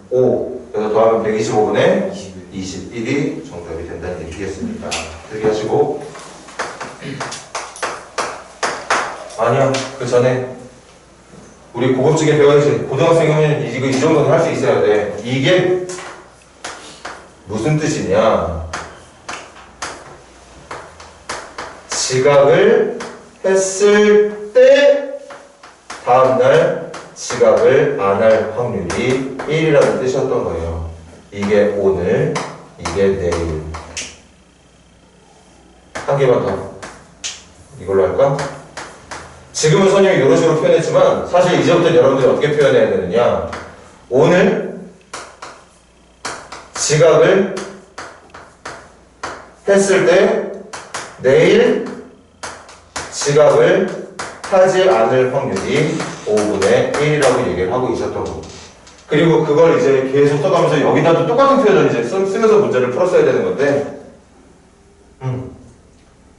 5. 그래서 더하면 125분의 21이 정답이 된다는 얘기겠습니다. 이렇게 하시고. 아니야. 그 전에 우리 고급지게 배워야지. 고등학생이면 이거 이 정도는 할 수 있어야 돼. 이게 무슨 뜻이냐? 지각을 했을 때 다음날 지각을 안 할 확률이 1이라는 뜻이었던 거예요. 이게 오늘, 이게 내일. 한 개만 더. 이걸로 할까? 지금은 선생님이 이런 식으로 표현했지만 사실 이제부터 여러분들이 어떻게 표현해야 되느냐? 오늘 지각을 했을 때 내일 지각을 하지 않을 확률이 5분의 1이라고 얘기를 하고 있었던 거고. 그리고 그걸 이제 계속 써가면서 여기다도 똑같은 표현을 이제 쓰면서 문제를 풀었어야 되는 건데,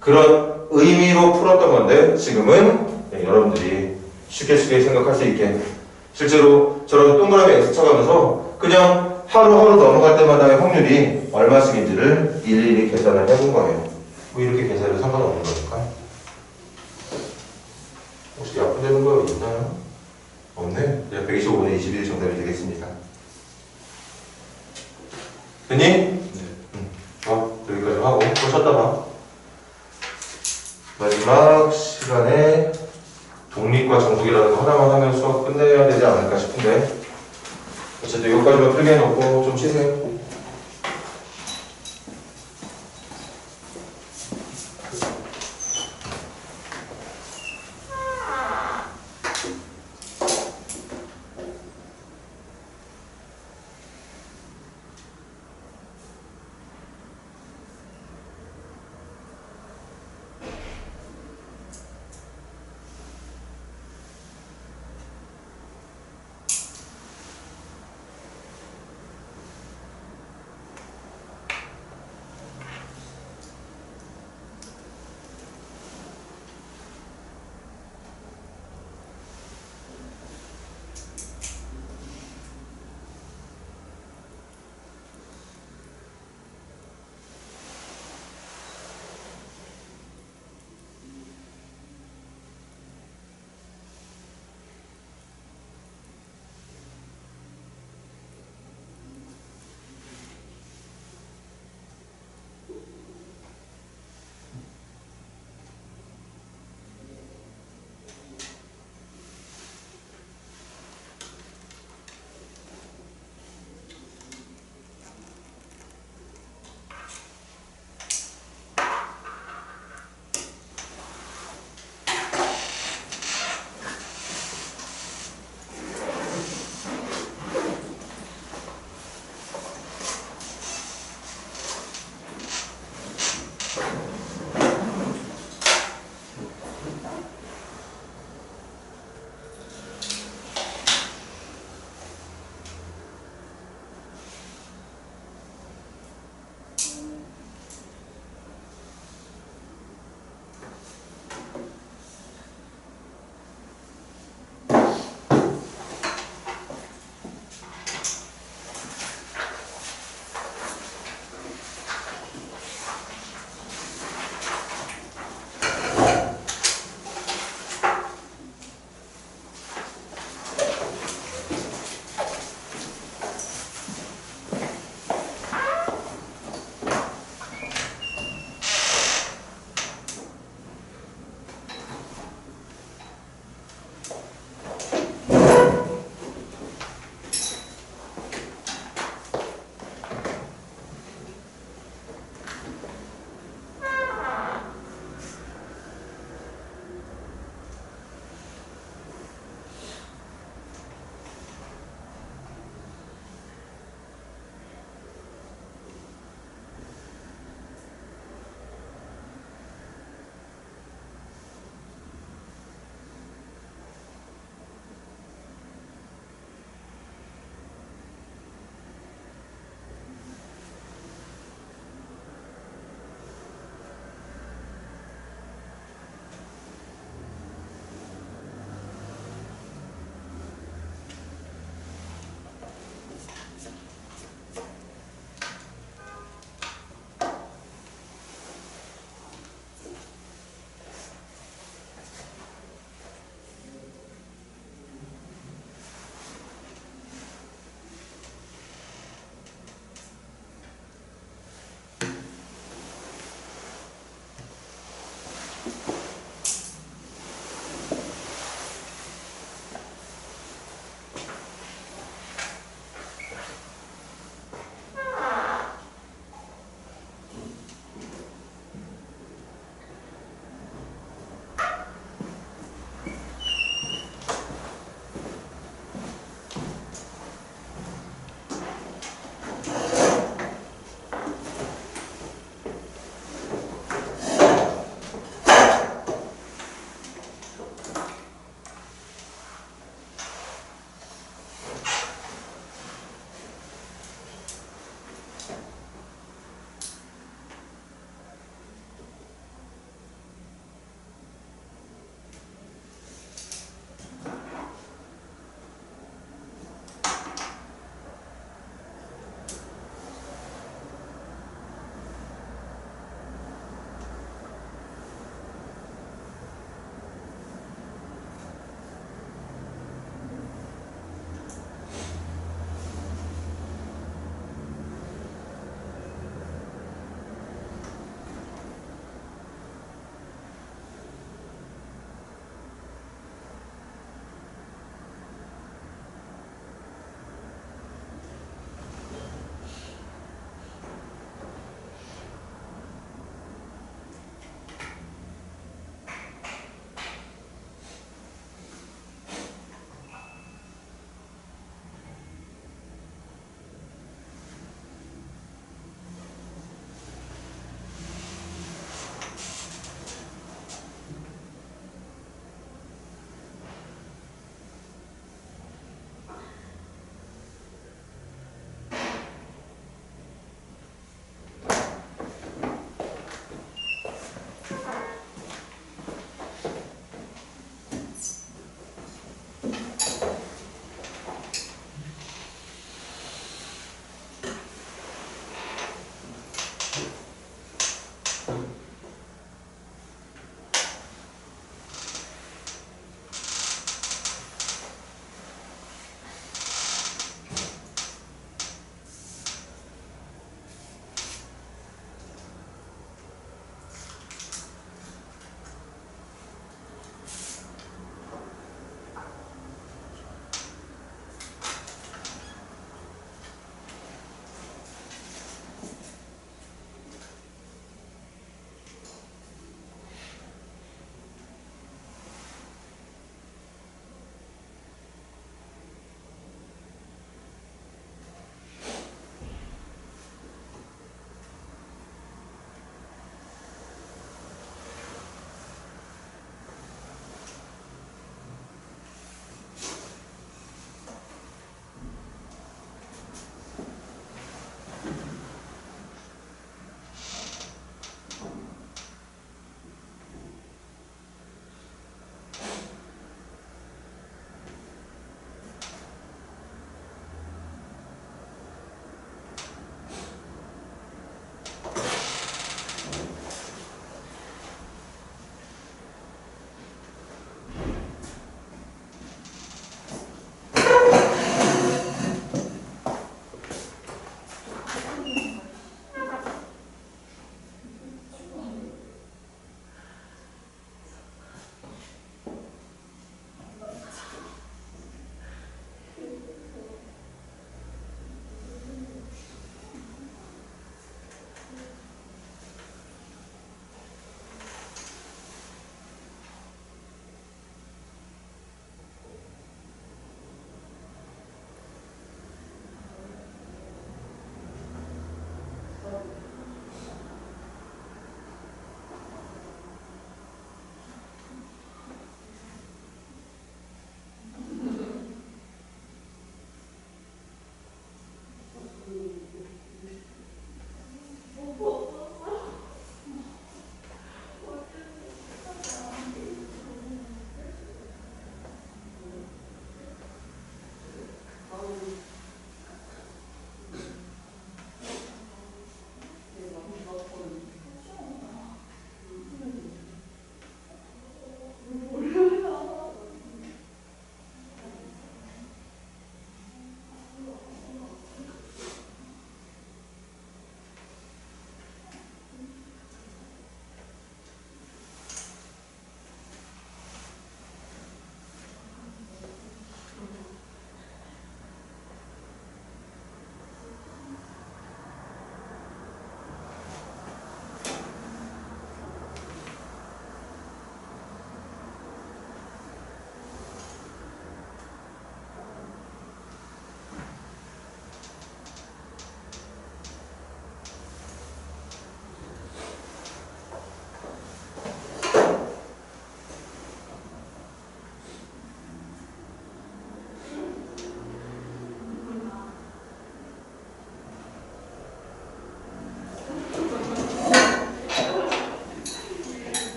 그런 의미로 풀었던 건데, 지금은 여러분들이 쉽게 생각할 수 있게 실제로 저런 동그라미 X 쳐가면서 그냥 하루하루 넘어갈 때마다의 확률이 얼마씩인지를 일일이 계산을 해본 거예요. 뭐 이렇게 계산해도 상관없는 거니까. 혹시 약분되는 거 있나요? 없네? 그냥 125분의 21이 정답이 되겠습니다. 됐니? 네. 여기까지 하고 또 쉬었다 봐. 마지막 시간에 독립과 정속이라는 거 하나만 하면 수업 끝내야 되지 않을까 싶은데 어쨌든 여기까지만 풀게 해놓고 좀 쉬세요.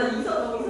자, 이거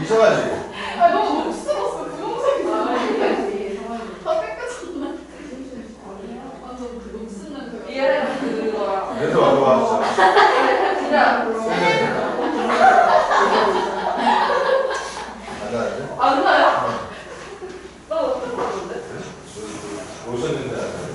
이상하지? 아 너무 녹슬었어. 분홍색이 다 뺏겨졌나? 완전 그 녹슨 냄새가. 얘랑 그거랑. 그래서 와봐. 진짜 안 나는데? 안 나요? 나 어떻게 봤는데? 오셨는데 안 나요?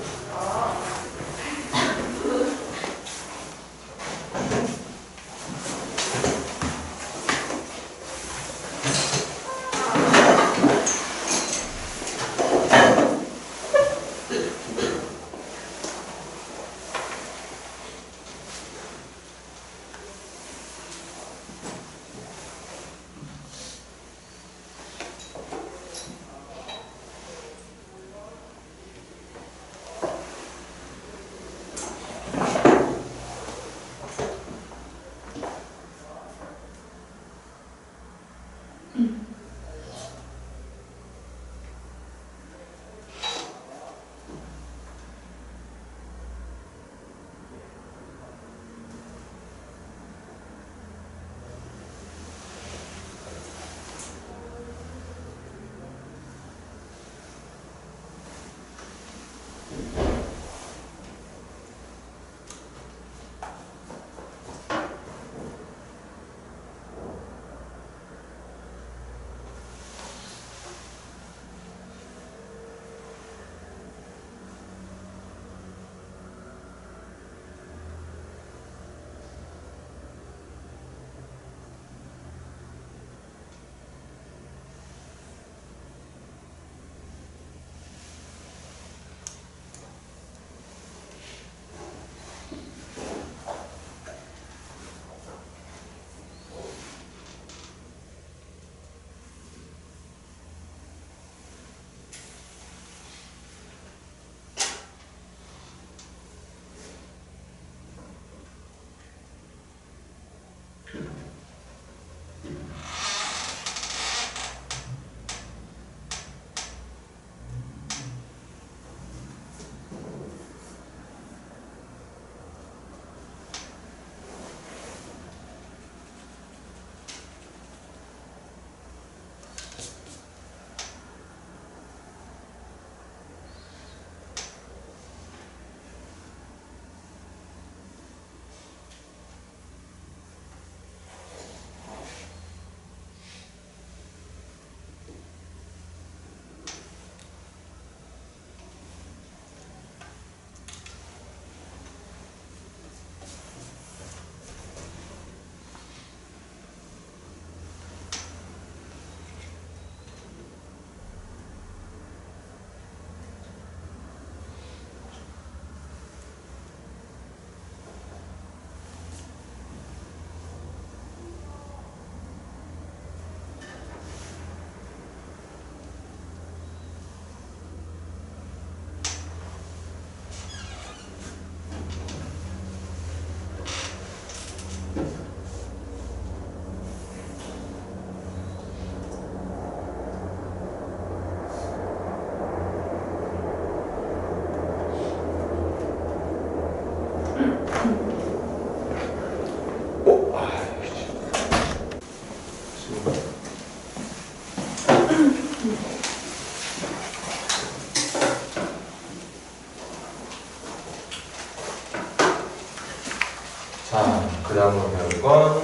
자, 그 다음으로 배울 건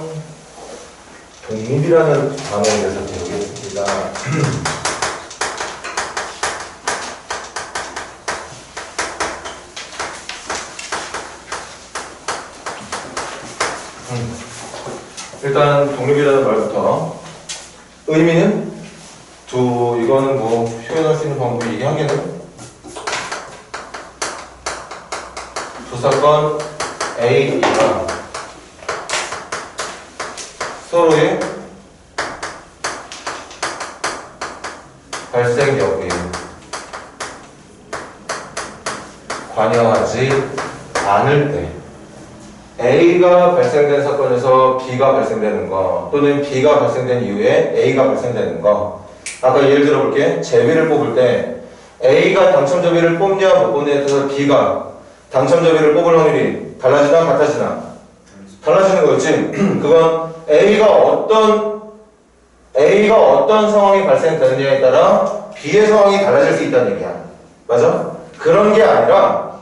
독립이라는 단어에 대해서 배우겠습니다. 일단 독립이라는 말부터 의미는 이거는 뭐 표현할 수 있는 방법이 얘기하기는 두 사건 A, B가 서로의 발생 여부에 관여하지 않을 때 A가 발생된 사건에서 B가 발생되는 거 또는 B가 발생된 이후에 A가 발생되는 거 아까 예를 들어볼게. 제비를 뽑을 때 A가 당첨자비를 뽑냐 못 뽑냐에 따라서 B가 당첨자비를 뽑을 확률이 달라지나 같아지나? 달라지는 거였지. 그건 A가 어떤 상황이 발생되느냐에 따라 B의 상황이 달라질 수 있다는 얘기야. 맞아? 그런 게 아니라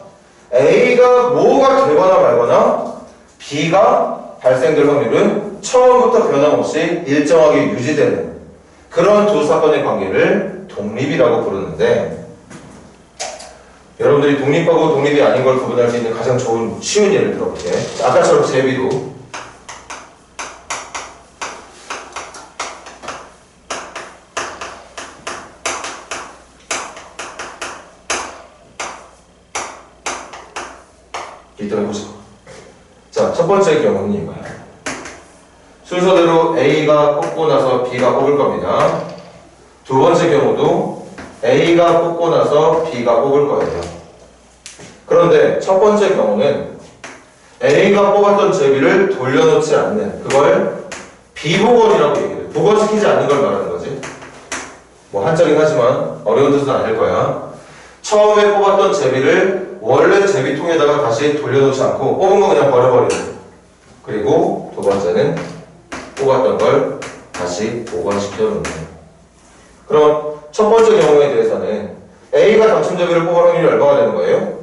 A가 뭐가 되거나 말거나 B가 발생될 확률은 처음부터 변함없이 일정하게 유지되는 그런 두 사건의 관계를 독립이라고 부르는데, 여러분들이 독립하고 독립이 아닌 걸 구분할 수 있는 가장 좋은 쉬운 예를 들어볼게. 아까처럼 제비로 일단 해보자. 자, 첫 번째 경우는 이거야. 순서대로 A가 뽑고 나서 B가 뽑을 겁니다. 두 번째 경우도 A가 뽑고 나서 B가 뽑을 거예요. 그런데 첫 번째 경우는 A가 뽑았던 제비를 돌려놓지 않는, 그걸 비복원이라고 얘기해요. 복원시키지 않는 걸 말하는 거지. 뭐 한자긴 하지만 어려운 뜻은 아닐 거야. 처음에 뽑았던 제비를 원래 제비통에다가 다시 돌려놓지 않고 뽑은 거 그냥 버려버리는. 그리고 두 번째는 뽑았던 걸 다시 보관시켜 놓는. 그럼 첫 번째 경우에 대해서는 A가 당첨 제비를 뽑을 확률이 얼마가 되는 거예요?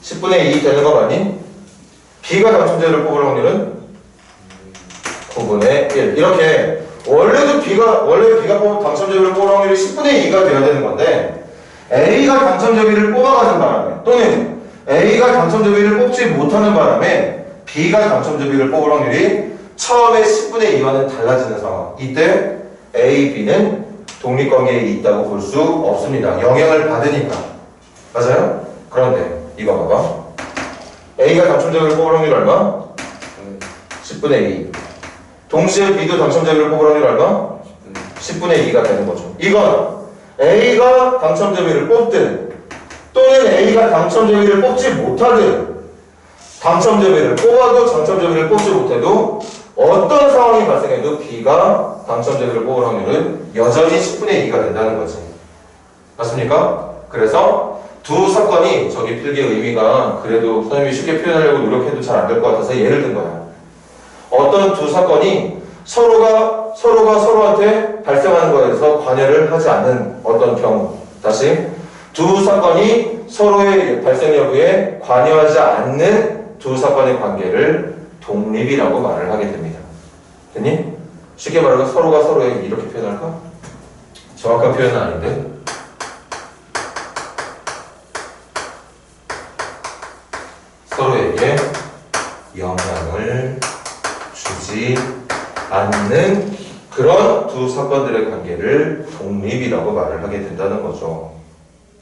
10분의 2 되는 거 맞니? B가 당첨 제비를 뽑을 확률은 9분의 1. 이렇게 원래 B가 뽑은 당첨 제비를 뽑을 확률이 10분의 2가 돼야 되는 건데, A가 당첨 제비를 뽑아가는 바람에, 또는 A가 당첨 제비를 뽑지 못하는 바람에 B가 당첨 제비를 뽑을 확률이 처음에 10분의 2와는 달라지는 상황. 이때 A, B는 독립관계에 있다고 볼 수 없습니다. 영향을 받으니까. 맞아요? 그런데 이거 봐봐. A가 당첨 제비를 뽑을 확률 얼마? 10분의 2. 동시에 B도 당첨 제비를 뽑을 확률 얼마? 10분의 2가 되는 거죠. 이건 A가 당첨 제비를 뽑든 또는 A가 당첨 제비를 뽑지 못하든, 당첨 제비를 뽑아도 당첨 제비를 뽑지 못해도 어떤 상황이 발생해도 B가 당첨 제비를 뽑을 확률은 여전히 10분의 2가 된다는 거지. 맞습니까? 그래서 두 사건이, 저기 필기의 의미가 그래도 선생님이 쉽게 표현하려고 노력해도 잘 안 될 것 같아서 예를 든 거야. 어떤 두 사건이 서로가 서로한테 발생하는 거에 대해서 관여를 하지 않는 어떤 경우. 다시, 두 사건이 서로의 발생 여부에 관여하지 않는 두 사건의 관계를 독립이라고 말을 하게 됩니다. 됐니? 쉽게 말하면 서로가 서로에게 이렇게 표현할까? 정확한 표현은 아닌데, 서로에게 영향을 주지 않는 그런 두 사건들의 관계를 독립이라고 말을 하게 된다는 거죠.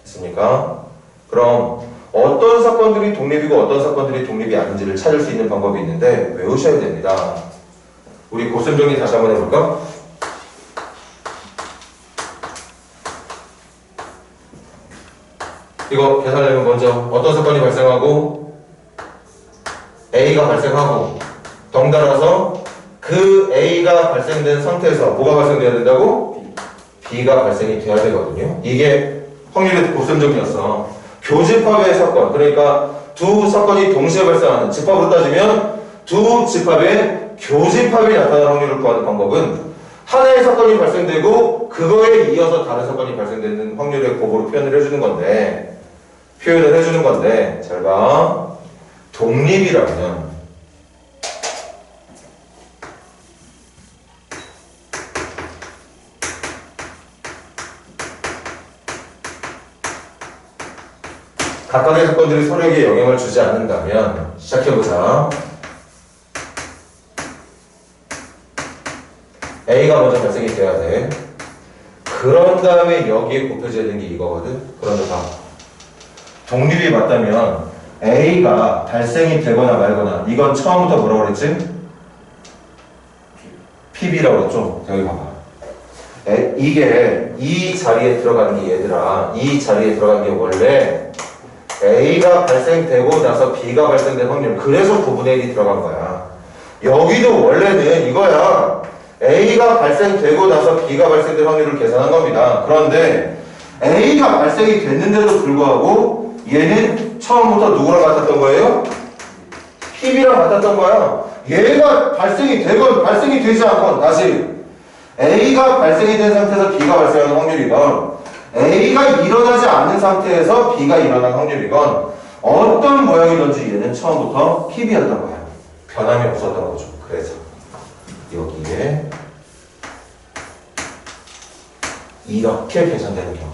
됐습니까? 그럼 어떤 사건들이 독립이고 어떤 사건들이 독립이 아닌지를 찾을 수 있는 방법이 있는데 외우셔야 됩니다. 우리 곱셈 정리 다시 한번 해볼까? 이거 계산하려면 먼저 어떤 사건이 발생하고 A가 발생하고 덩달아서 그 A가 발생된 상태에서 뭐가 발생돼야 된다고? B가 발생이 돼야 되거든요. 이게 확률의 곱셈 정리였어. 교집합의 사건, 그러니까 두 사건이 동시에 발생하는, 집합으로 따지면 두 집합의 교집합이 나타나는 확률을 구하는 방법은 하나의 사건이 발생되고 그거에 이어서 다른 사건이 발생되는 확률의 곱으로 표현을 해주는 건데, 잘 봐. 독립이라면 각각의 사건들이 서로에게 영향을 주지 않는다면, 시작해보자. A가 먼저 발생이 돼야 돼. 그런 다음에 여기에 곱해져야 되는 게 이거거든. 그런데 봐. 독립이 맞다면 A가 발생이 되거나 말거나, 이건 처음부터 뭐라고 그랬지? PB라고 그랬죠? 여기 봐봐. 이게 이 자리에 들어가는 게, 얘들아, 이 자리에 들어간 게 원래 A가 발생되고 나서 B가 발생된 확률, 그래서 9분의 1이 들어간 거야. 여기도 원래는 이거야. A가 발생되고 나서 B가 발생된 확률을 계산한 겁니다. 그런데 A가 발생이 됐는데도 불구하고 얘는 처음부터 누구랑 같았던 거예요? PB랑 같았던 거야. 얘가 발생이 되건 발생이 되지 않건 다시 A가 발생이 된 상태에서 B가 발생하는 확률이건 A가 일어나지 않는 상태에서 B가 일어나는 확률이건 어떤 모양이든지 얘는 처음부터 PB였던 거야. 변함이 없었던 거죠. 그래서 여기에 이렇게 계산되는 경우.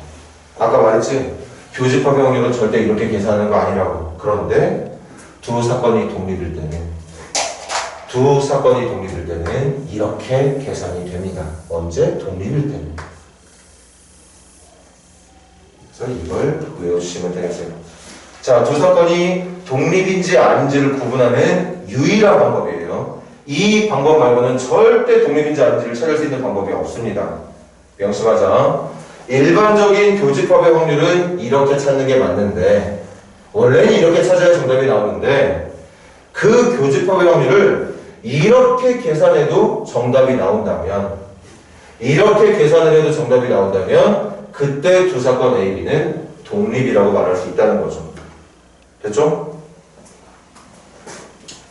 아까 말했지? 교집합의 확률은 절대 이렇게 계산하는 거 아니라고. 그런데 두 사건이 독립일 때는 이렇게 계산이 됩니다. 언제? 독립일 때는. 그래서 이걸 외워주시면 되겠어요. 자, 두 사건이 독립인지 아닌지를 구분하는 유일한 방법이에요. 이 방법 말고는 절대 독립인지 아닌지를 찾을 수 있는 방법이 없습니다. 명심하자. 일반적인 교집합의 확률은 이렇게 찾는 게 맞는데 원래는 이렇게 찾아야 정답이 나오는데 그 교집합의 확률을 이렇게 계산해도 정답이 나온다면 이렇게 계산을 해도 정답이 나온다면 그때 두 사건 A, B는 독립이라고 말할 수 있다는 거죠. 됐죠?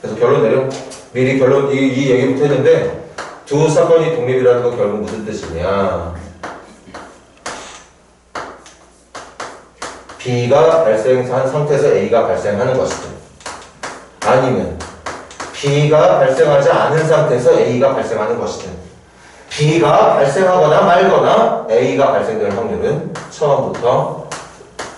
그래서 결론 내려. 미리 결론 이 얘기부터 했는데 두 사건이 독립이라는 건 결국 무슨 뜻이냐? B가 발생한 상태에서 A가 발생하는 것이든 아니면 B가 발생하지 않은 상태에서 A가 발생하는 것이든 B가 발생하거나 말거나 A가 발생될 확률은 처음부터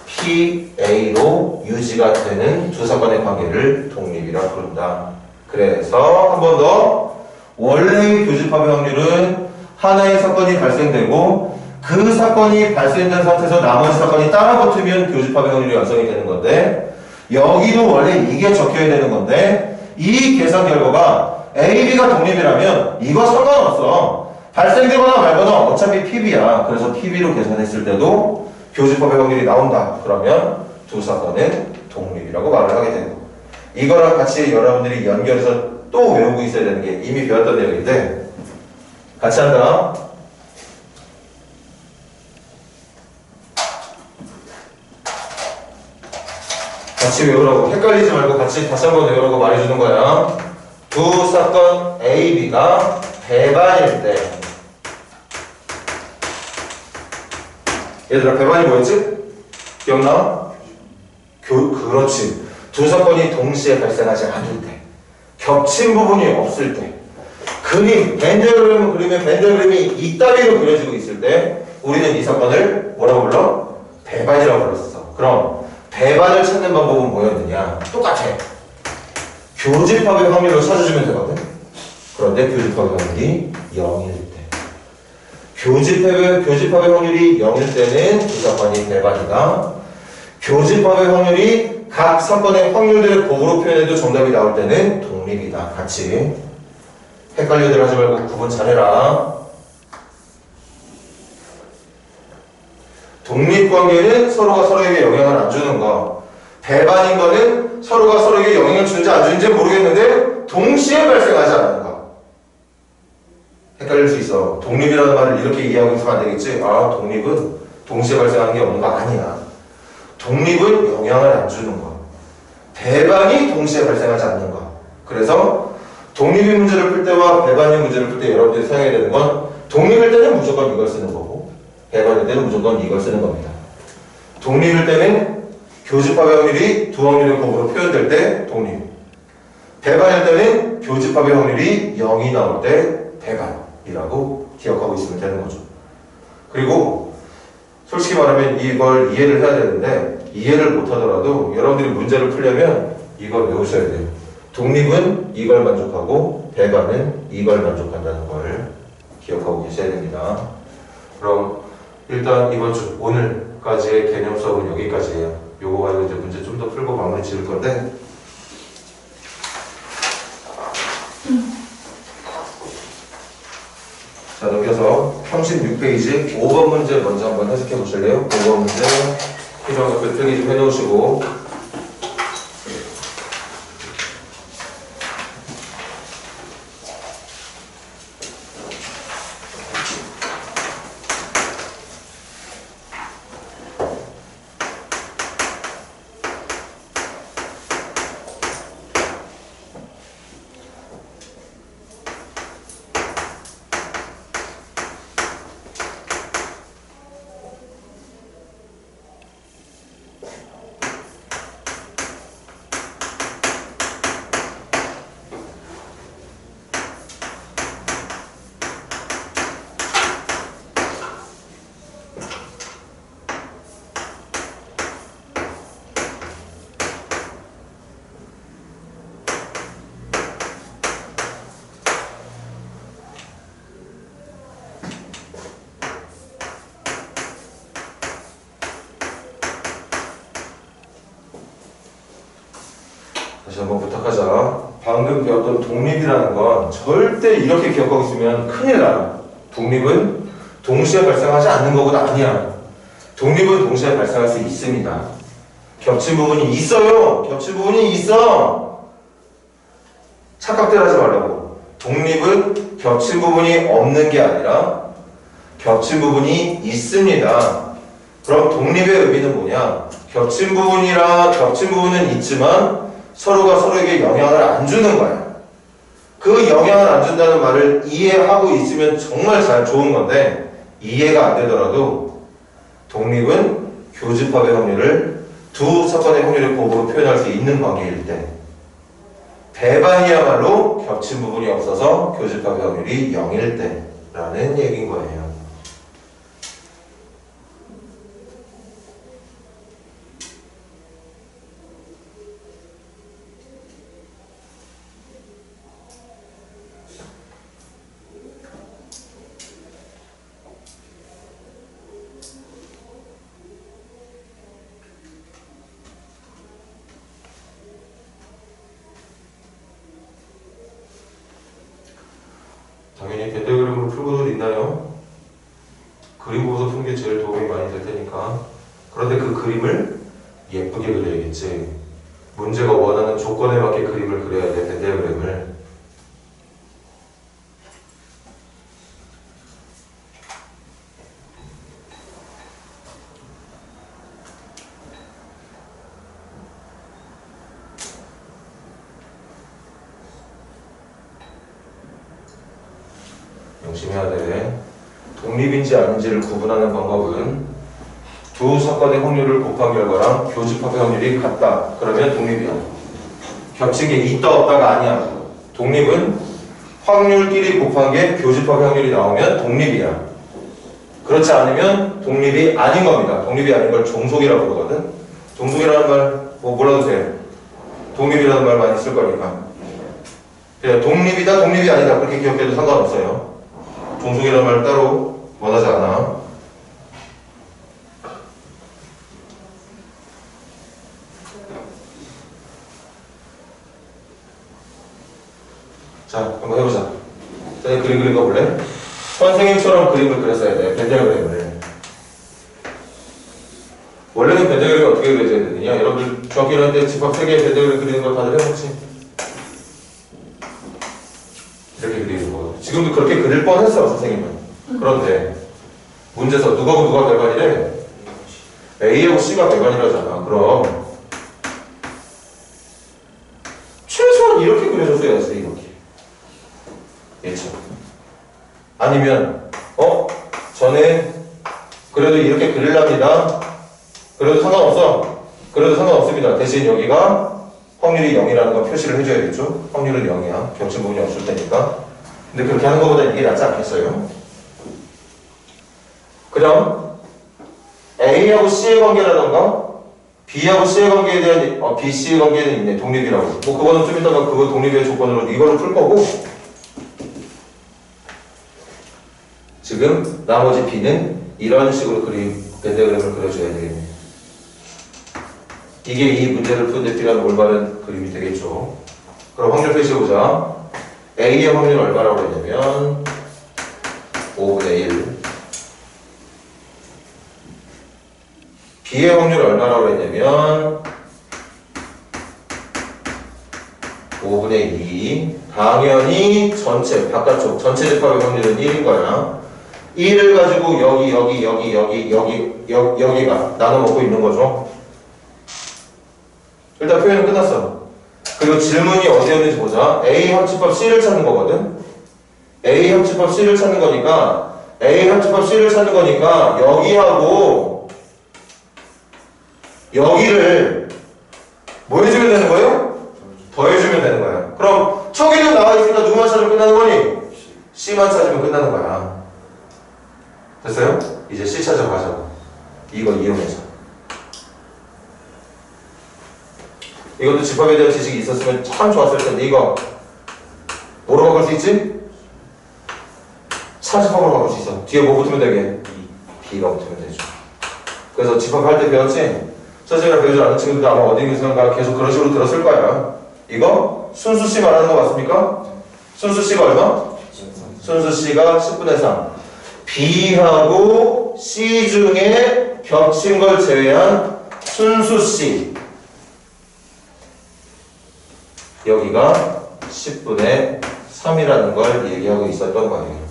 PA로 유지가 되는 두 사건의 관계를 독립이라 부른다. 그래서 한 번 더 원래의 교집합의 확률은 하나의 사건이 발생되고 그 사건이 발생된 상태에서 나머지 사건이 따라붙으면 교집합의 확률이 완성이 되는 건데 여기도 원래 이게 적혀야 되는 건데 이 계산 결과가 A, B가 독립이라면 이거 상관없어. 발생되거나 말거나 어차피 PB야. 그래서 PB로 계산했을 때도 교집합의 확률이 나온다. 그러면 두 사건은 독립이라고 말을 하게 되는 거. 이거랑 같이 여러분들이 연결해서 또 외우고 있어야 되는 게 이미 배웠던 내용인데 같이 한다. 같이 외우라고. 헷갈리지 말고 같이 다시 한번 외우라고 말해주는 거야. 두 사건 A, B가 배반일 때 얘들아 배반이 뭐였지? 기억나? 그렇지. 두 사건이 동시에 발생하지 않을 때 겹친 부분이 없을 때 그림, 벤더그램을 그리면 벤더그램이 이따위로 그려지고 있을 때 우리는 이 사건을 뭐라고 불러? 배반이라고 불렀어. 그럼 배반을 찾는 방법은 뭐였느냐? 똑같아. 교집합의 확률로 찾아주면 되거든. 그런데 교집합의 확률이 0일 때 교집합의 확률이 0일 때는 두 사건이 배반이다. 교집합의 확률이 각 사건의 확률들을 곱으로 표현해도 정답이 나올 때는 독립이다. 같이 헷갈려들 하지 말고 구분 잘해라. 독립관계는 서로가 서로에게 영향을 안 주는 거. 배반인 거는 서로가 서로에게 영향을 주는지 안 주는지 모르겠는데 동시에 발생하지 않는 거. 헷갈릴 수 있어. 독립이라는 말을 이렇게 이해하고 있으면 안 되겠지? 아, 독립은 동시에 발생하는 게 없는 거 아니야. 독립은 영향을 안 주는 거. 배반이 동시에 발생하지 않는 거. 그래서 독립의 문제를 풀 때와 배반의 문제를 풀 때 여러분들이 사용해야 되는 건 독립일 때는 무조건 이걸 쓰는 거고 배반일 때는 무조건 이걸 쓰는 겁니다. 독립일 때는 교집합의 확률이 두 확률의 곱으로 표현될 때 독립. 배반일 때는 교집합의 확률이 0이 나올 때 배반이라고 기억하고 있으면 되는 거죠. 그리고 솔직히 말하면 이걸 이해를 해야 되는데 이해를 못하더라도 여러분들이 문제를 풀려면 이걸 외우셔야 돼요. 독립은 이걸 만족하고 배반은 이걸 만족한다는 걸 기억하고 계셔야 됩니다. 그럼 일단 이번 주 오늘까지의 개념 수업은 여기까지예요. 요거 가지고 이제 문제 좀 더 풀고 마무리 지을 건데 자, 넘겨서 36페이지 5번 문제 먼저 한번 해석해 보실래요? 5번 문제 필요한 거 표기 좀 해놓으시고 다시 한번 부탁하자. 방금 배웠던 독립이라는 건 절대 이렇게 기억하고 있으면 큰일 나요. 독립은 동시에 발생하지 않는 거보다 아니야. 독립은 동시에 발생할 수 있습니다. 겹친 부분이 있어요. 겹친 부분이 있어. 착각들 하지 말라고. 독립은 겹친 부분이 없는 게 아니라 겹친 부분이 있습니다. 그럼 독립의 의미는 뭐냐? 겹친 부분은 있지만 서로가 서로에게 영향을 안 주는 거야. 그 영향을 안 준다는 말을 이해하고 있으면 정말 좋은 건데 이해가 안 되더라도 독립은 교집합의 확률을 두 사건의 확률의 곱으로 표현할 수 있는 관계일 때 배반이야말로 겹친 부분이 없어서 교집합의 확률이 0일 때라는 얘기인 거예요. 당연히 벤데그램으로 풀고도 있나요? 그림 보고서 푸는 게 제일 도움이 많이 될 테니까. 그런데 그 그림을 예쁘게 그려야겠지. 문제가 원하는 조건에 맞게 그림을 그려야 돼, 벤데그램을. 명심해야 돼. 독립인지 아닌지를 구분하는 방법은 두 사건의 확률을 곱한 결과랑 교집합의 확률이 같다. 그러면 독립이야. 겹친 게 있다 없다가 아니야. 독립은 확률끼리 곱한 게 교집합의 확률이 나오면 독립이야. 그렇지 않으면 독립이 아닌 겁니다. 독립이 아닌 걸 종속이라고 그러거든. 종속이라는 말 뭐 몰라도 돼. 독립이라는 말 많이 쓸 거니까. 그냥 독립이다 독립이 아니다 그렇게 기억해도 상관없어요. 종속이라는 말 따로 원하지 않아. 자, 한번 해보자. 자, 그림 그린 거 볼래? 선생님처럼 그림을 그렸어야 돼. 벤데그램을. 원래는 벤데그램이 어떻게 그려져야 되느냐? 여러분들 중학교 1학년 때 집합 3개의 벤데그램 그리는 거 다들 해봤지? 이렇게 그리는 거. 지금도 그렇게 그릴 뻔했어, 선생님은. 그런데 문제에서 누가고 누가 배반이래? A하고 C가 배반이라잖아. 그럼 최소한 이렇게 그려줬어야지. 이렇게. 그렇죠. 아니면 저는 그래도 이렇게 그리랍니다. 그래도 상관없어. 그래도 상관없습니다. 대신 여기가 확률이 0이라는 거 표시를 해줘야겠죠. 확률은 0이야. 겹친 부분이 없을 테니까. 근데 그렇게 하는 것보다 이게 낫지 않겠어요? 그럼 A하고 C의 관계라던가 B하고 C의 관계에 대한 B, C의 관계는 있네. 독립이라고. 뭐 그거는 좀 이따가 그거 독립의 조건으로 이걸로 풀 거고 지금 나머지 B는 이런 식으로 벤데그램을 그려줘야 되겠네. 이게 이 문제를 푸는데 필요한 올바른 그림이 되겠죠. 그럼 확률 표시해보자. A의 확률 얼마라고 했냐면 5분의 1. B의 확률 얼마라고 했냐면 5분의 2. 당연히 전체, 바깥쪽, 전체 집합의 확률은 1인 거야. 1을 가지고 여기가 나눠 먹고 있는 거죠. 일단 표현은 끝났어. 그리고 질문이 어디였는지 보자. A 합집합 C를 찾는 거거든. A 합집합 C를 찾는 거니까 A 합집합 C를 찾는 거니까 여기하고 여기를 뭐 해주면 되는 거예요? 더해주면 되는 거야. 그럼 저기는 나와 있으니까 누구만 찾으면 끝나는 거니? C만 찾으면 끝나는 거야. 됐어요? 이제 C 찾으러 가자고. 이거 이용해서. 이것도 집합에 대한 지식이 있었으면 참 좋았을 텐데 이거 뭐로 바꿀 수 있지? 차집합으로 바꿀 수 있어. 뒤에 뭐 붙으면 되게? B가 붙으면 되죠. 그래서 집합할 때 배웠지? 선생님이랑 배우지 않은 친구들도 아마 어디 있는가 계속 그런 식으로 들었을 거야. 이거 순수 C 말하는 거 맞습니까? 순수 C가 얼마? 순수 C가 10분의 3. B하고 C 중에 겹친 걸 제외한 순수 C. 여기가 10분의 3이라는 걸 얘기하고 있었던 거예요.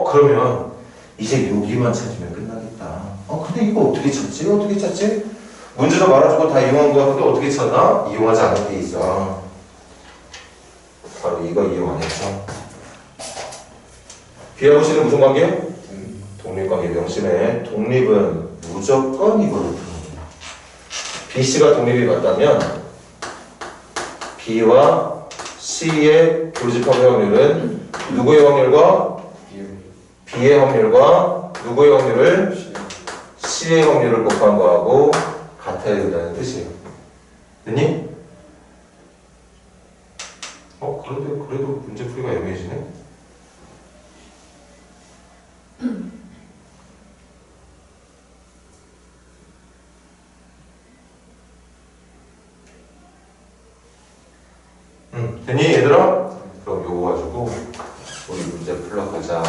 그러면 이제 여기만 찾으면 끝나겠다. 근데 이거 어떻게 찾지? 어떻게 찾지? 문제도 말아주고 다 이용한 거 같은데 어떻게 찾나? 이용하지 않은 게 있어. 바로 이거 이용 안 했죠. B하고 C는 무슨 관계? 독립관계. 명심해. 독립은 무조건 이거로 푸는 거야. B, C가 독립이 맞다면 B와 C의 교집합의 확률은 누구의 확률과 B의 확률과 누구의 확률을 C의 확률을 곱한 거하고 같아야 된다는 뜻이에요. 됐니? 그래도 문제 풀이가 애매해지네. 됐니 얘들아? 그럼 요거 가지고 우리 문제 풀러가자.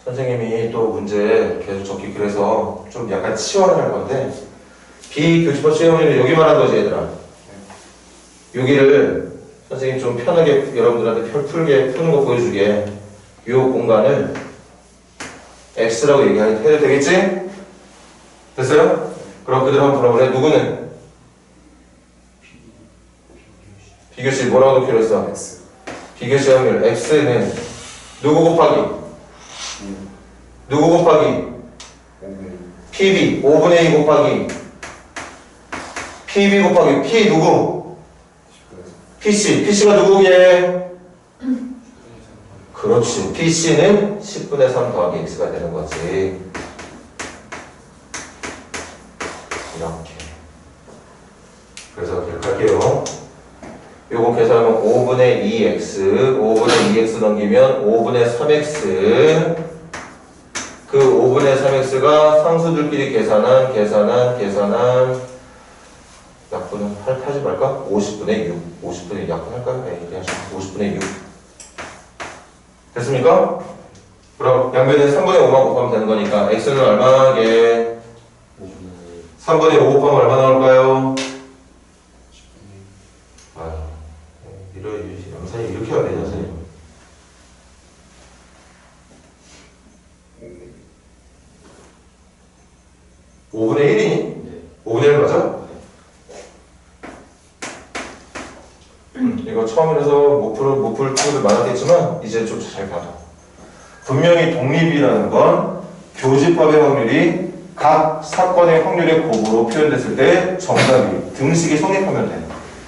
선생님이 또 문제 계속 적기 그래서 좀 약간 치환을 할 건데 비교집합 수의 확률은 여기만 한 거지 얘들아. 여기를 선생님 좀 편하게 여러분들한테 풀게 푸는 거 보여주게 이 공간을 X라고 얘기해도 되겠지? 됐어요? 그럼 그대로 한번 풀어볼래? 누구는? 비교시 뭐라고 놓기로 했어? X. 비교시 확률 X는 누구 곱하기? 누구 곱하기? PB 5분의 2 곱하기 PB 곱하기 P 누구? PC PC가 누구게? 그렇지 PC는 10분의 3 더하기 X가 되는 거지. 이렇게 그래서 기억할게요. 요거 계산하면 5분의 2x 5분의 2x 넘기면 5분의 3x 그 5분의 3x가 상수들끼리 계산한 약분은 하지 말까? 50분의 6 50분의 약분 할까요? 네, 그냥 50분의 6 됐습니까? 그럼 양변에 3분의 5만 곱하면 되는 거니까 x는 얼마게? 3분의 5 곱하면 얼마 나올까요? 영상이 이렇게 해야 되냐, 선생님? 5분의 1이니? 5분의 1 맞아? 이거 처음이라서 못 풀 친구들 많았겠지만 이제 좀 잘 봐도 분명히 독립이라는 건 교집합의 확률이 각 사건의 확률의 곱으로 표현됐을 때 정답이 등식이 성립하면 돼.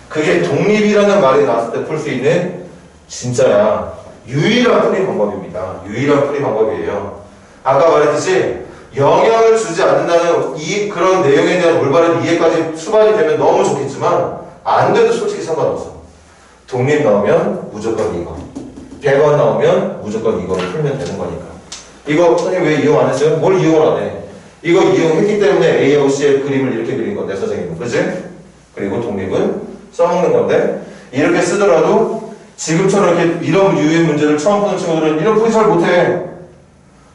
그게 독립이라는 말이 나왔을 때 풀 수 있는 진짜야 유일한 풀이 방법입니다. 유일한 풀이 방법이에요. 아까 말했듯이 영향을 주지 않는다는 그런 내용에 대한 올바른 이해까지 수반이 되면 너무 좋겠지만 안 돼도 솔직히 상관없어. 독립 나오면 무조건 이거 100원 나오면 무조건 이거를 풀면 되는 거니까. 이거 선생님 왜 이용 안 했어요? 뭘 이용을 안 해? 이거 이용했기 때문에 A하고 C의 그림을 이렇게 그린 건데 선생님은 그치? 그리고 독립은 써먹는 건데 이렇게 쓰더라도 지금처럼 이렇게 이런 유의 문제를 처음 푸는 친구들은 이런 풀이 잘 못해.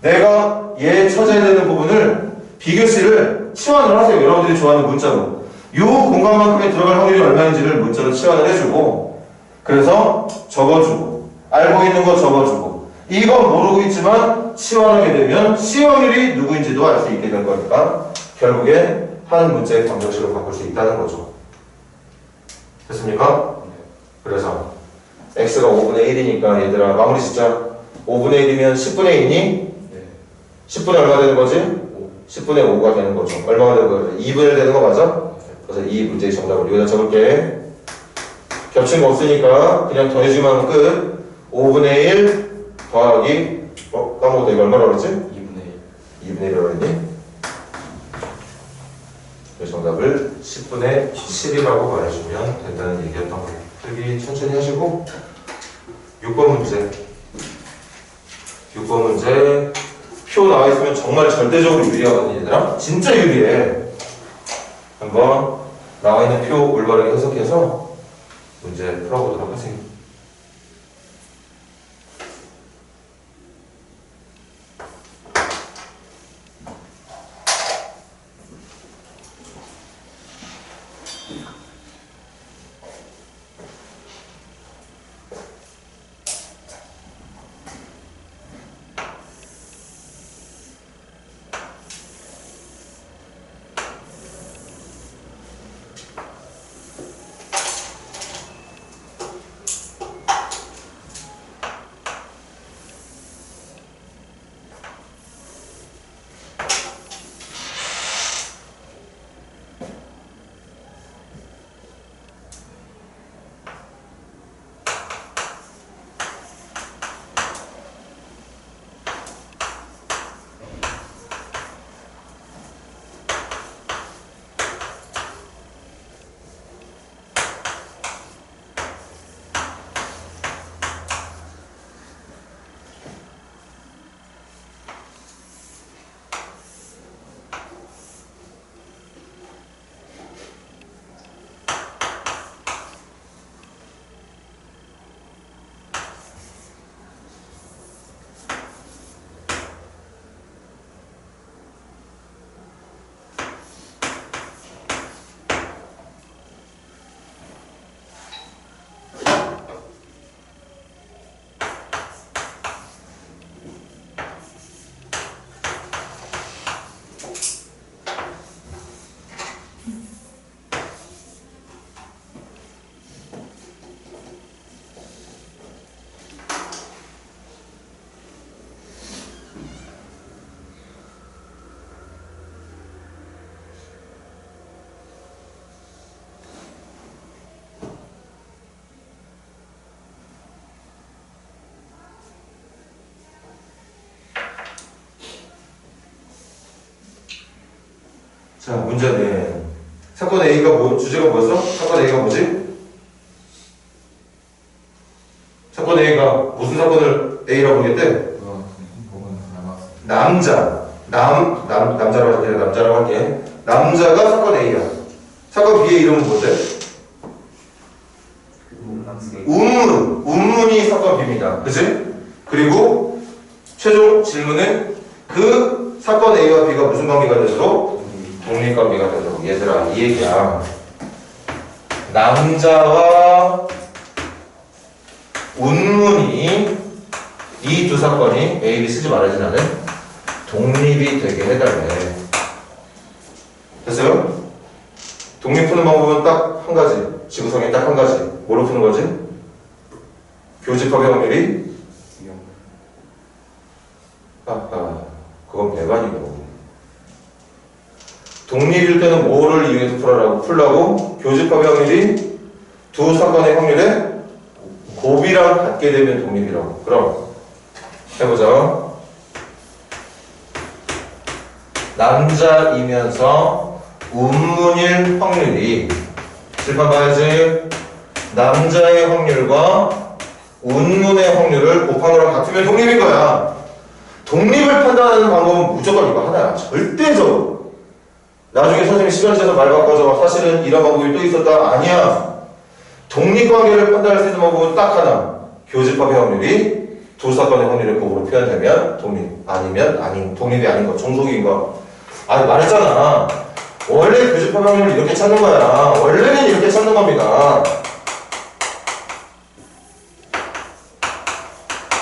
내가 얘 찾아야 되는 부분을 비교시를 치환을 하세요. 여러분들이 좋아하는 문자로 이 공간만큼에 들어갈 확률이 얼마인지를 문자로 치환을 해주고 그래서 적어주고 알고 있는 거 적어주고 이건 모르고 있지만 치환하게 되면 C 확률이 누구인지도 알 수 있게 될 거니까 결국에 한 문자의 방정식으로 바꿀 수 있다는 거죠. 됐습니까? 그래서 x가 5분의 1이니까 얘들아 마무리 짓자. 5분의 1이면 10분의 2니? 10분의 얼마 되는 거지? 10분의 5가 되는 거죠. 얼마가 되는 거죠? 2분의 1 되는 거 맞아? 그래서 이 문제의 정답을 여기다 적을게. 겹친 거 없으니까 그냥 더해주기만 하면 끝. 5분의 1 더하기 까먹었다. 이거 얼마라고 그랬지? 2분의 1이라고 했니? 이 정답을 10분의 7이라고 말해주면 된다는 얘기였던 거예요. 여기 천천히 하시고 6번 문제 6번 문제 표 나와 있으면 정말 절대적으로 유리하거든요 얘들아. 진짜 유리해. 한번 나와 있는 표 올바르게 해석해서 문제 풀어보도록 하세요. 자, 문제는 사건 A가 주제가 뭐였어? 사건 A가 뭐지? 사건 A가 무슨 사건을 A라고 부르겠대? 남자라고 할게. 남자라고 할게. 남자가 사건 A야. 사건 B의 이름은 뭔데? 운문이 사건 B입니다. 그치? 그리고 최종 질문은 그 사건 A와 B가 무슨 관계가 되도록? 독립관계가 되도록. 얘들아, 이 얘기야. 남자와 운문이 이 두 사건이 A, B 쓰지 말아야지 나는 독립이 되게 해달래. 됐어요? 독립 푸는 방법은 딱 한 가지. 지구성이 딱 한 가지. 뭐로 푸는 거지? 교집합의 확률이? 그건 배반이고. 독립일 때는 뭐를 이용해서 풀라고? 교집합의 확률이 두 사건의 확률에 곱이랑 같게 되면 독립이라고. 그럼 해보자. 남자이면서 운문일 확률이 칠판 봐야지. 남자의 확률과 운문의 확률을 곱한 거랑 같으면 독립인 거야. 독립을 판단하는 방법은 무조건 이거 하나야. 절대적으로. 나중에 선생님이 시간 지나서 말 바꿔서 사실은 이런 방법이 또 있었다. 아니야. 독립관계를 판단할 수 있는 방법은 딱 하나. 교집합의 확률이 두 사건의 확률을 곱으로 표현되면 독립. 아니면 아닌. 독립이 아닌 거. 종속인 거. 아니 말했잖아. 원래 교집합 확률을 이렇게 찾는 거야. 원래는 이렇게 찾는 겁니다.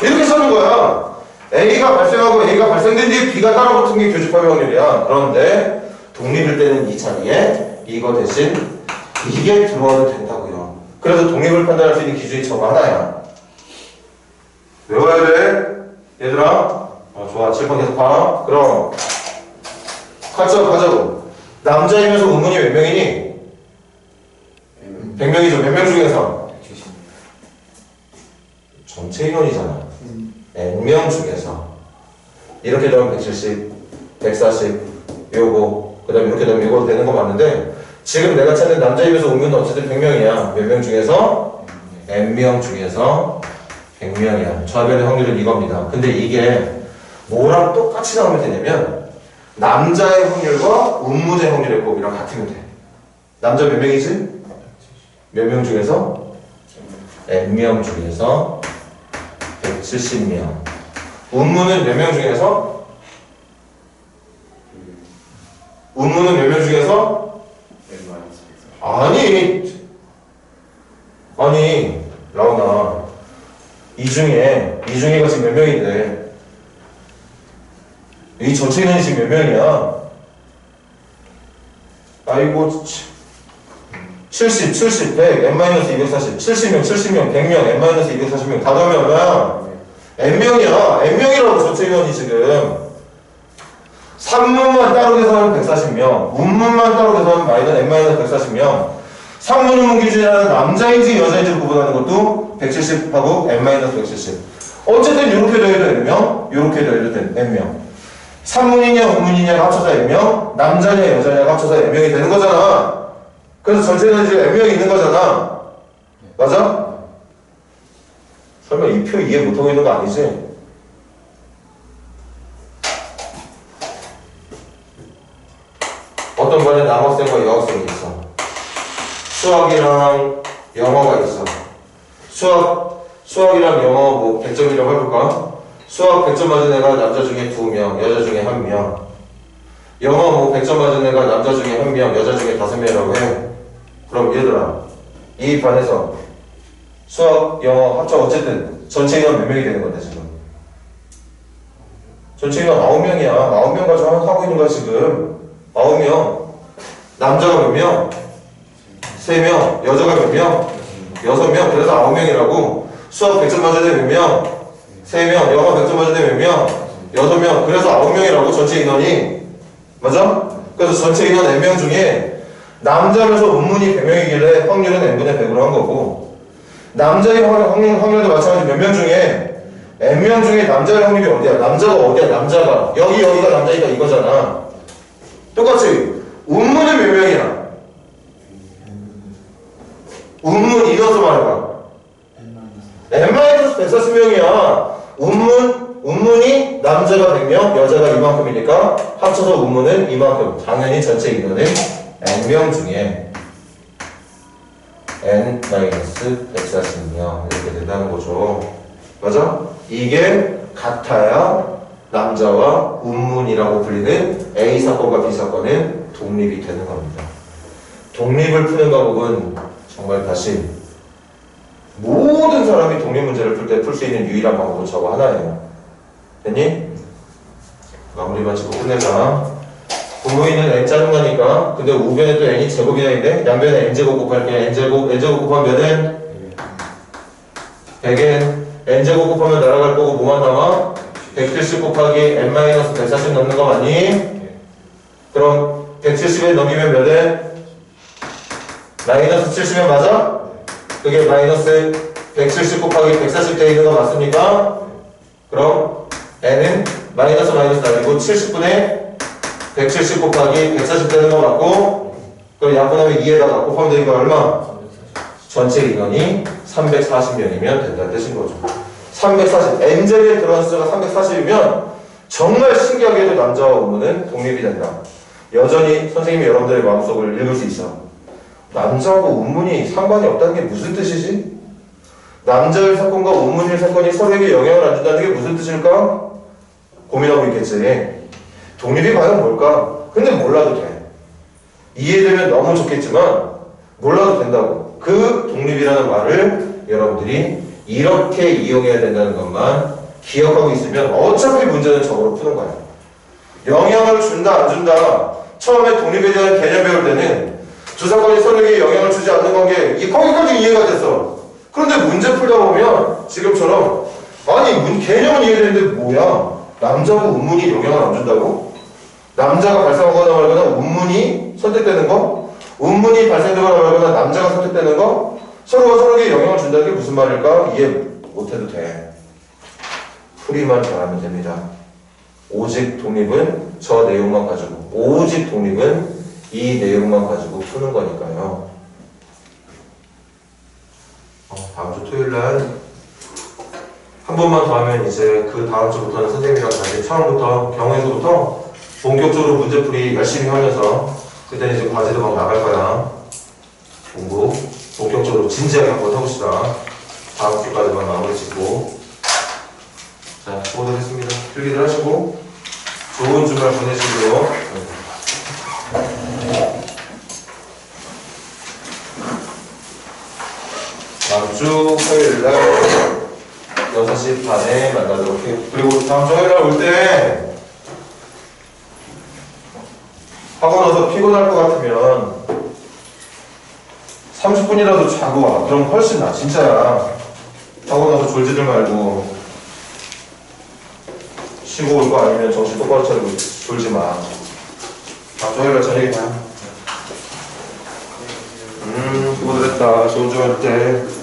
이렇게 찾는 거야. A가 발생하고 A가 발생된 뒤에 B가 따라붙은 게 교집합의 확률이야. 그런데 독립일 때는 이 자리에 이거 대신 이게 들어와도 된다고요. 그래서 독립을 판단할 수 있는 기준이 저거 하나야. 외워야 돼. 얘들아. 좋아. 7번 계속 봐. 그럼 가자고. 남자이면서 운문이 몇 명이니? 100명이죠. 몇 명 중에서? 전체 인원이잖아. N명 중에서 이렇게 되면 170, 140, 요거 그 다음에 이렇게 되면 요거 되는 거 맞는데 지금 내가 찾는 남자이면서 운문은 어쨌든 100명이야. 몇 명 중에서? N명 중에서 100명이야. 좌변의 확률은 이겁니다. 근데 이게 뭐랑 똑같이 나오면 되냐면 남자의 확률과 운문의 확률의 곱이랑 같으면 돼. 남자 몇 명이지? 몇 명 중에서? n명 중에서 170명. 운무는 몇 명 중에서? 운무는 몇 명 중에서? 아니 라온아, 이 중에가 지금 몇 명인데 이 전체 인원이 지금 몇 명이야? 아이고 70, 100, n-240, 70명, 100명, n-240명 다 더하면 얼마야? n명이야. n명이라고 전체 인원이 지금. 산문만 따로 계산하면 140명, 운문만 따로 계산하면 n-140명. 산문, 운문 기준이라는 남자인지 여자인지를 구분하는 것도 170하고 n-170. 어쨌든 이렇게 더해도 n명, 이렇게 더해도 n명. 산문이냐 운문이냐가 합쳐서 n명, 남자냐 여자냐가 합쳐서 n명이 되는 거잖아. 그래서 전체는 지금 n명이 있는 거잖아. 맞아? 설마 이 표 이해 못하고 있는 거 아니지? 어떤 반에 남학생과 여학생이 있어. 수학이랑 영어가 있어. 수학이랑 영어 뭐 100점이라고 해볼까? 수학 100점 맞은 애가 남자 중에 2명, 여자 중에 1명. 영어 뭐 100점 맞은 애가 남자 중에 1명, 여자 중에 5명이라고 해. 그럼 얘들아, 이 반에서 수학, 영어 합쳐 어쨌든 전체 인원 몇 명이 되는 건데 지금? 전체 인원 9명이야. 9명 가지고 하고 있는 거야 지금. 9명. 남자가 몇 명? 3명. 여자가 몇 명? 6명. 그래서 9명이라고. 수학 100점 맞은 애 몇 명? 3명. 영어 100점 맞은 애 몇 명? 6명. 그래서 9명이라고 전체 인원이. 맞아? 그래서 전체 인원 n명 중에 남자면서 운문이 100명이길래 확률은 n분의 100으로 한 거고, 남자의 확률도 마찬가지. 몇 명 중에 n명 중에 남자의 확률이 어디야? 남자가 어디야? 남자가 여기가 남자니까 이거잖아. 똑같이 운문은 몇 명이야? 운문 이어서 말해봐. n-140명이야. 운문이 남자가 100명, 여자가 이만큼이니까 합쳐서 운문은 이만큼. 당연히 전체 인원은 n명 중에 n-140명 이렇게 된다는 거죠. 맞아? 이게 같아야 남자와 운문이라고 불리는 A 사건과 B 사건은 독립이 되는 겁니다. 독립을 푸는 과목은 정말 다시 모든 사람이 독립 문제를 풀 때 풀 수 있는 유일한 방법은 저거 하나예요. 됐니? 마무리만 짓고 끝내자. 분모있는 n 짜증나니까. 근데 우변에 또 n이 제곱이나 있네? 양변에 n제곱 곱할게. n제곱 곱하면 몇 n? 100n. n제곱 곱하면 날아갈 거고 뭐만 남아? 170 곱하기 n-140 넘는 거 맞니? 그럼 170에 넘기면 몇 n? 마이너스 70면 맞아? 그게 마이너스 170 곱하기 140 되어 있는 거 맞습니까? 그럼 n은 마이너스 아니고 70분의 170 곱하기 140 되는 거 맞고, 그럼 약분하면 2에다가 곱하면 되니까 얼마? 전체 인원이 340명이면 된다는 뜻인 거죠. 340, n제곱에 들어간 숫자가 340이면 정말 신기하게도 남자와 운문은 독립이 된다. 여전히 선생님이 여러분들의 마음속을 읽을 수 있어. 남자하고 운문이 상관이 없다는 게 무슨 뜻이지? 남자의 사건과 운문의 사건이 서로에게 영향을 안 준다는 게 무슨 뜻일까? 고민하고 있겠지. 독립이 과연 뭘까? 근데 몰라도 돼. 이해되면 너무 좋겠지만 몰라도 된다고. 그 독립이라는 말을 여러분들이 이렇게 이용해야 된다는 것만 기억하고 있으면 어차피 문제는 저거로 푸는 거야. 영향을 준다 안 준다. 처음에 독립에 대한 개념 배울 때는 두 사건이 서로에게 영향을 주지 않는 관계, 거기까지 이해가 됐어. 그런데 문제 풀다 보면 지금처럼 아니 개념은 이해되는데 뭐야? 남자고 운문이 영향을 안 준다고? 남자가 발생하거나 말거나 운문이 선택되는 거? 운문이 발생되거나 말거나 남자가 선택되는 거? 서로가 서로에게 영향을 준다는 게 무슨 말일까? 이해 못해도 돼. 풀이만 잘하면 됩니다. 오직 독립은 저 내용만 가지고, 오직 독립은 이 내용만 가지고 푸는 거니까요. 다음 주 토요일날 한 번만 더 하면 이제 그 다음 주부터는 선생님이랑 다시 처음부터 경우에서부터 본격적으로 문제풀이 열심히 하면서 그때는 이제 과제도 막 나갈 거야. 공부 본격적으로 진지하게 한번 해봅시다. 다음 주까지만 마무리 짓고. 자, 수고들 했습니다. 필기들 하시고 좋은 주말 보내시고요. 다음 주 화요일날 6시 반에 만나도록 해요. 그리고 다음 주 화요일날 올 때 하고 나서 피곤할 것 같으면 30분이라도 자고 와. 그럼 훨씬 나. 진짜야. 하고 나서 졸지들 말고 쉬고 올 거 아니면 정신 똑바로 차리고 졸지 마. 다음 주 화요일날 저녁에 봐요. 수고들 했다. 좋은 주말 때.